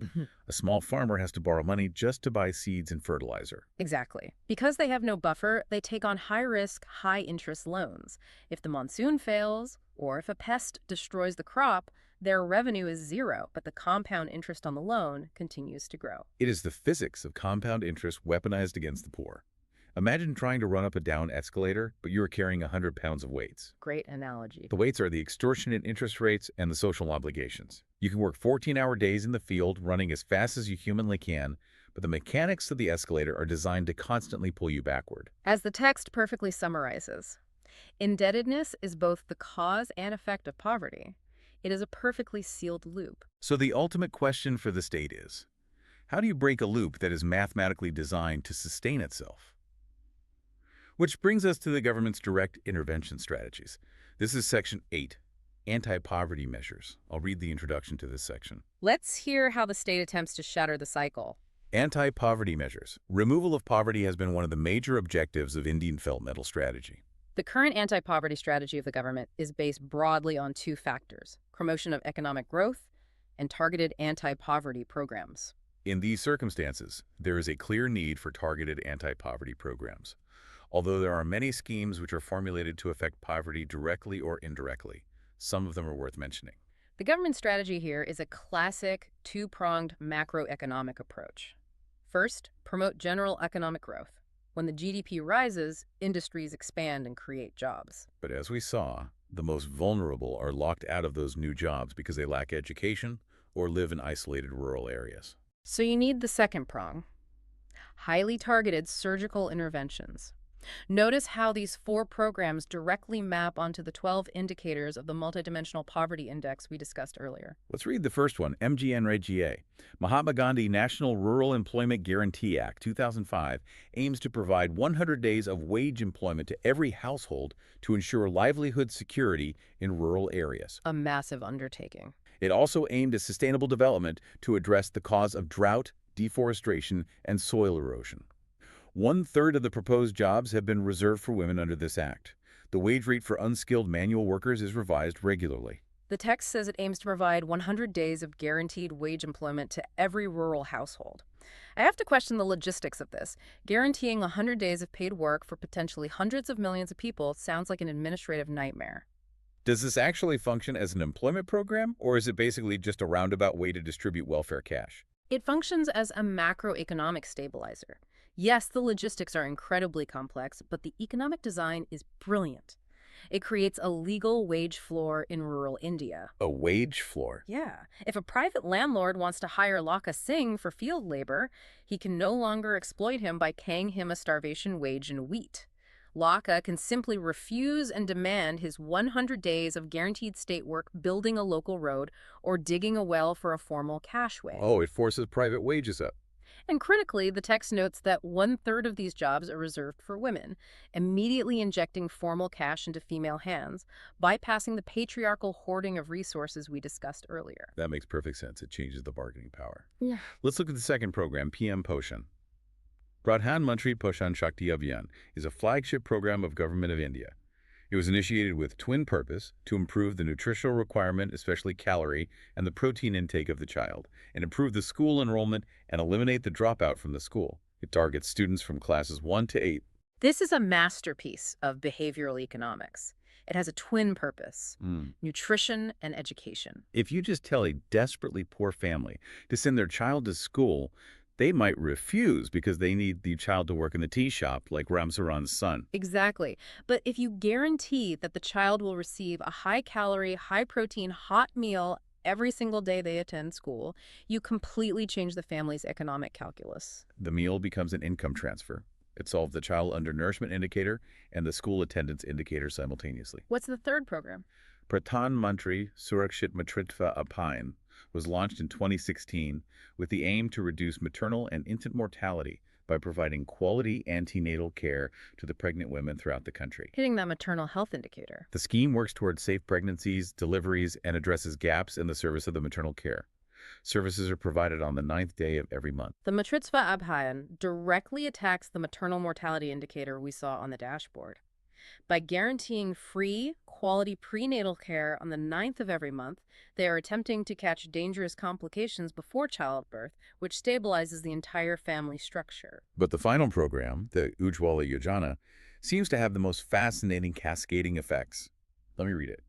S1: A small farmer has to borrow money just to buy seeds and fertilizer.
S2: Exactly. Because they have no buffer, they take on high-risk, high-interest loans. If the monsoon fails, or if a pest destroys the crop, their revenue is zero, but the compound interest on the loan continues to grow.
S1: It is the physics of compound interest weaponized against the poor. Imagine trying to run up a down escalator, but you are carrying 100 pounds of weights.
S2: Great analogy.
S1: The weights are the extortionate interest rates and the social obligations. You can work 14-hour days in the field running as fast as you humanly can, but the mechanics of the escalator are designed to constantly pull you backward.
S2: As the text perfectly summarizes, indebtedness is both the cause and effect of poverty. It is a perfectly sealed loop.
S1: So the ultimate question for the state is, how do you break a loop that is mathematically designed to sustain itself? Which brings us to the government's direct intervention strategies. This is Section 8, Anti-Poverty Measures. I'll read the introduction to this section.
S2: Let's hear how the state attempts to shatter the cycle.
S1: Anti-poverty measures. Removal of poverty has been one of the major objectives of Indian developmental strategy.
S2: The current anti-poverty strategy of the government is based broadly on two factors: promotion of economic growth and targeted anti-poverty programs.
S1: In these circumstances, there is a clear need for targeted anti-poverty programs. Although there are many schemes which are formulated to affect poverty directly or indirectly, some of them are worth mentioning.
S2: The government strategy here is a classic two-pronged macroeconomic approach. First, promote general economic growth. When the GDP rises, industries expand and create jobs.
S1: But as we saw, the most vulnerable are locked out of those new jobs because they lack education or live in isolated rural areas.
S2: So you need the second prong: highly targeted surgical interventions. Notice how these four programs directly map onto the 12 indicators of the multidimensional poverty index we discussed earlier.
S1: Let's read the first one, MGNREGA. Mahatma Gandhi National Rural Employment Guarantee Act, 2005, aims to provide 100 days of wage employment to every household to ensure livelihood security in rural areas.
S2: A massive undertaking.
S1: It also aimed at sustainable development to address the cause of drought, deforestation, and soil erosion. 1/3 of the proposed jobs have been reserved for women under this act. The wage rate for unskilled manual workers is revised regularly.
S2: The text says it aims to provide 100 days of guaranteed wage employment to every rural household. I have to question the logistics of this. Guaranteeing 100 days of paid work for potentially hundreds of millions of people sounds like an administrative nightmare.
S1: Does this actually function as an employment program, or is it basically just a roundabout way to distribute welfare cash?
S2: It functions as a macroeconomic stabilizer. Yes, the logistics are incredibly complex, but the economic design is brilliant. It creates a legal wage floor in rural India.
S1: A wage floor?
S2: Yeah. If a private landlord wants to hire Laka Singh for field labor, he can no longer exploit him by paying him a starvation wage in wheat. Laka can simply refuse and demand his 100 days of guaranteed state work building a local road or digging a well for a formal cash way.
S1: Oh, it forces private wages up.
S2: And critically, the text notes that 1/3 of these jobs are reserved for women, immediately injecting formal cash into female hands, bypassing the patriarchal hoarding of resources we discussed earlier.
S1: That makes perfect sense. It changes the bargaining power.
S2: Yeah.
S1: Let's look at the second program, PM Poshan. Pradhan Mantri Poshan Shakti Abhiyan is a flagship program of Government of India. It was initiated with twin purpose to improve the nutritional requirement, especially calorie, and the protein intake of the child, and improve the school enrollment and eliminate the dropout from the school. It targets students from classes 1 to 8.
S2: This is a masterpiece of behavioral economics. It has a twin purpose: nutrition and education.
S1: If you just tell a desperately poor family to send their child to school, they might refuse because they need the child to work in the tea shop like Ramsaran's son.
S2: Exactly. But if you guarantee that the child will receive a high-calorie, high-protein, hot meal every single day they attend school, you completely change the family's economic calculus.
S1: The meal becomes an income transfer. It solves the child undernourishment indicator and the school attendance indicator simultaneously.
S2: What's the third program?
S1: Pradhan Mantri Surakshit Matritva Abhiyan was launched in 2016 with the aim to reduce maternal and infant mortality by providing quality antenatal care to the pregnant women throughout the country.
S2: Hitting that maternal health indicator.
S1: The scheme works towards safe pregnancies, deliveries, and addresses gaps in the service of the maternal care. Services are provided on the 9th day of every month.
S2: The Matritzva Abhayan directly attacks the maternal mortality indicator we saw on the dashboard. By guaranteeing free, quality prenatal care on the 9th of every month, they are attempting to catch dangerous complications before childbirth, which stabilizes the entire family structure.
S1: But the final program, the Ujjwala Yojana, seems to have the most fascinating cascading effects. Let me read it.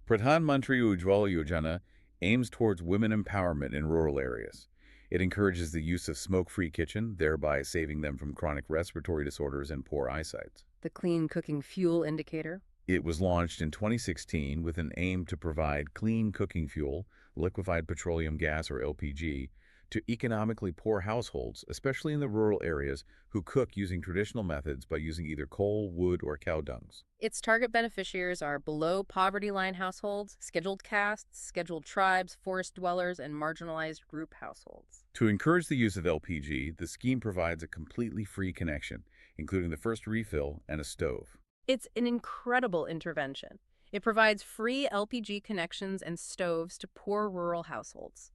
S1: Pradhan Mantri Ujjwala Yojana aims towards women empowerment in rural areas. It encourages the use of smoke-free kitchen, thereby saving them from chronic respiratory disorders and poor eyesight.
S2: The clean cooking fuel indicator.
S1: It was launched in 2016 with an aim to provide clean cooking fuel, liquefied petroleum gas or LPG, to economically poor households, especially in the rural areas, who cook using traditional methods by using either coal, wood, or cow dungs.
S2: Its target beneficiaries are below poverty line households, scheduled castes, scheduled tribes, forest dwellers, and marginalized group households.
S1: To encourage the use of LPG, the scheme provides a completely free connection, including the first refill and a stove.
S2: It's an incredible intervention. It provides free LPG connections and stoves to poor rural households.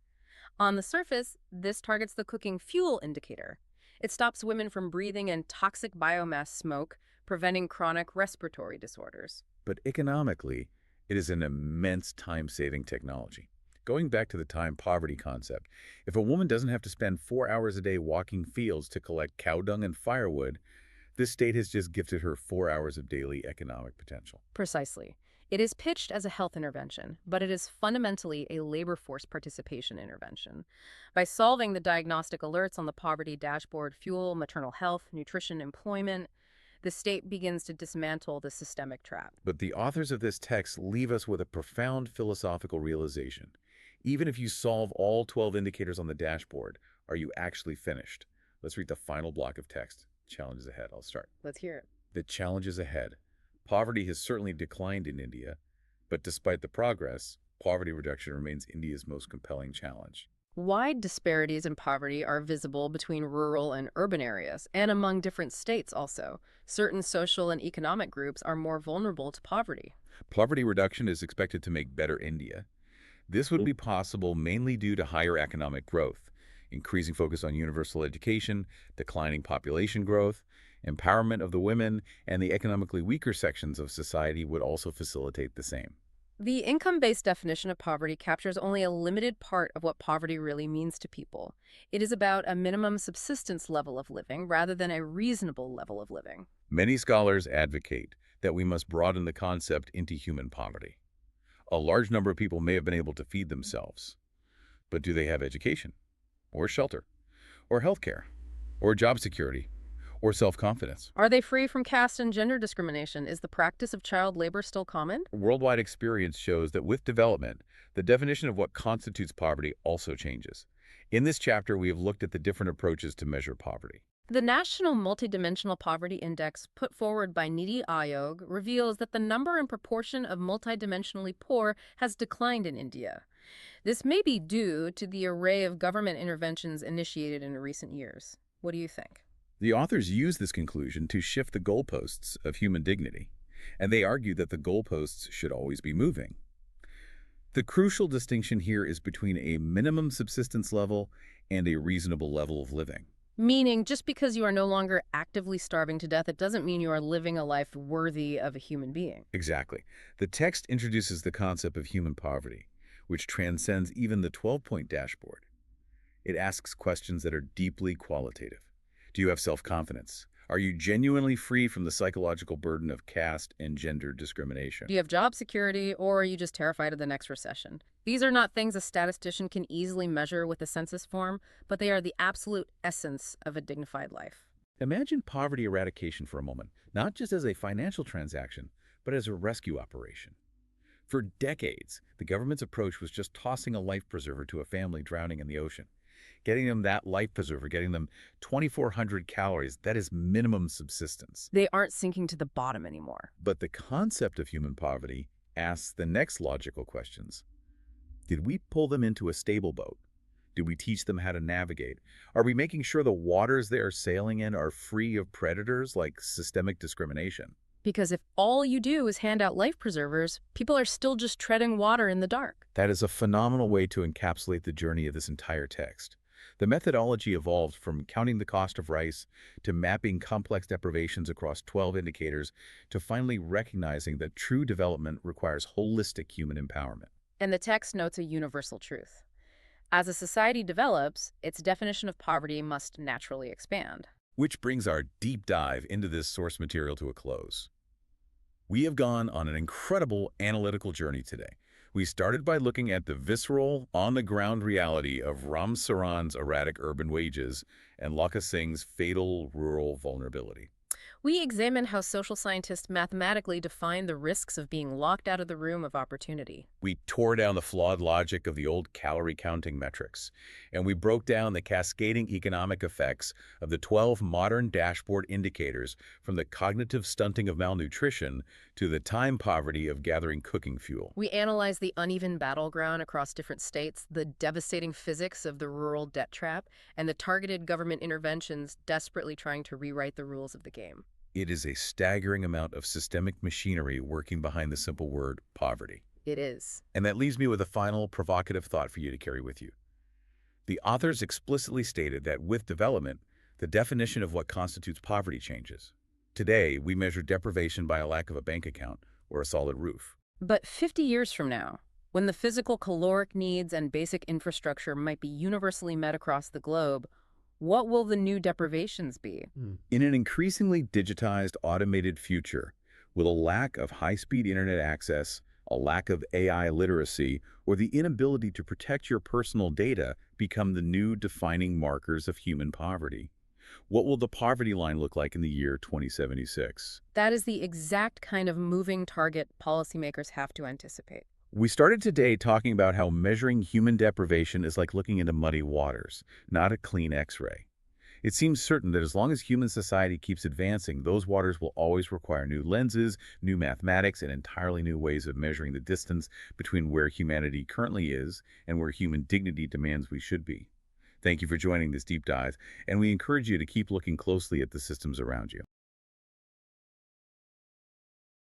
S2: On the surface, this targets the cooking fuel indicator. It stops women from breathing in toxic biomass smoke, preventing chronic respiratory disorders.
S1: But economically, it is an immense time-saving technology. Going back to the time poverty concept, if a woman doesn't have to spend 4 hours a day walking fields to collect cow dung and firewood, this state has just gifted her 4 hours of daily economic potential.
S2: Precisely. It is pitched as a health intervention, but it is fundamentally a labor force participation intervention. By solving the diagnostic alerts on the poverty dashboard, fuel, maternal health, nutrition, employment, the state begins to dismantle the systemic trap.
S1: But the authors of this text leave us with a profound philosophical realization. Even if you solve all 12 indicators on the dashboard, are you actually finished? Let's read the final block of text. Challenges ahead. I'll start.
S2: Let's hear it.
S1: The challenges ahead. Poverty has certainly declined in India, but despite the progress, poverty reduction remains India's most compelling challenge.
S2: Wide disparities in poverty are visible between rural and urban areas, and among different states also. Certain social and economic groups are more vulnerable to poverty.
S1: Poverty reduction is expected to make better India. This would be possible mainly due to higher economic growth, increasing focus on universal education, declining population growth, empowerment of the women, and the economically weaker sections of society would also facilitate the same.
S2: The income-based definition of poverty captures only a limited part of what poverty really means to people. It is about a minimum subsistence level of living rather than a reasonable level of living.
S1: Many scholars advocate that we must broaden the concept into human poverty. A large number of people may have been able to feed themselves, but do they have education, or shelter, or health care, or job security, or self-confidence?
S2: Are they free from caste and gender discrimination? Is the practice of child labor still common?
S1: Worldwide experience shows that with development, the definition of what constitutes poverty also changes. In this chapter, we have looked at the different approaches to measure poverty.
S2: The National Multidimensional Poverty Index put forward by Niti Aayog reveals that the number and proportion of multidimensionally poor has declined in India. This may be due to the array of government interventions initiated in recent years. What do you think?
S1: The authors use this conclusion to shift the goalposts of human dignity, and they argue that the goalposts should always be moving. The crucial distinction here is between a minimum subsistence level and a reasonable level of living.
S2: Meaning, just because you are no longer actively starving to death, it doesn't mean you are living a life worthy of a human being.
S1: Exactly. The text introduces the concept of human poverty, which transcends even the 12-point dashboard. It asks questions that are deeply qualitative. Do you have self-confidence? Are you genuinely free from the psychological burden of caste and gender discrimination?
S2: Do you have job security, or are you just terrified of the next recession? These are not things a statistician can easily measure with a census form, but they are the absolute essence of a dignified life.
S1: Imagine poverty eradication for a moment, not just as a financial transaction, but as a rescue operation. For decades, the government's approach was just tossing a life preserver to a family drowning in the ocean. Getting them that life preserver, getting them 2,400 calories, that is minimum subsistence.
S2: They aren't sinking to the bottom anymore.
S1: But the concept of human poverty asks the next logical questions. Did we pull them into a stable boat? Do we teach them how to navigate? Are we making sure the waters they are sailing in are free of predators like systemic discrimination?
S2: Because if all you do is hand out life preservers, people are still just treading water in the dark.
S1: That is a phenomenal way to encapsulate the journey of this entire text. The methodology evolved from counting the cost of rice to mapping complex deprivations across 12 indicators to finally recognizing that true development requires holistic human empowerment.
S2: And the text notes a universal truth. As a society develops, its definition of poverty must naturally expand.
S1: Which brings our deep dive into this source material to a close. We have gone on an incredible analytical journey today. We started by looking at the visceral, on-the-ground reality of Ram Saran's erratic urban wages and Laka Singh's fatal rural vulnerability.
S2: We examine how social scientists mathematically define the risks of being locked out of the room of opportunity.
S1: We tore down the flawed logic of the old calorie-counting metrics, and we broke down the cascading economic effects of the 12 modern dashboard indicators, from the cognitive stunting of malnutrition to the time poverty of gathering cooking fuel.
S2: We analyze the uneven battleground across different states, the devastating physics of the rural debt trap, and the targeted government interventions desperately trying to rewrite the rules of the game.
S1: It is a staggering amount of systemic machinery working behind the simple word poverty.
S2: It is.
S1: And that leaves me with a final provocative thought for you to carry with you. The authors explicitly stated that with development, the definition of what constitutes poverty changes. Today, we measure deprivation by a lack of a bank account or a solid roof.
S2: But 50 years from now, when the physical caloric needs and basic infrastructure might be universally met across the globe, what will the new deprivations be?
S1: In an increasingly digitized, automated future, will a lack of high-speed internet access, a lack of AI literacy, or the inability to protect your personal data become the new defining markers of human poverty? What will the poverty line look like in the year 2076?
S2: That is the exact kind of moving target policymakers have to anticipate.
S1: We started today talking about how measuring human deprivation is like looking into muddy waters, not a clean X-ray. It seems certain that as long as human society keeps advancing, those waters will always require new lenses, new mathematics, and entirely new ways of measuring the distance between where humanity currently is and where human dignity demands we should be. Thank you for joining this deep dive, and we encourage you to keep looking closely at the systems around you.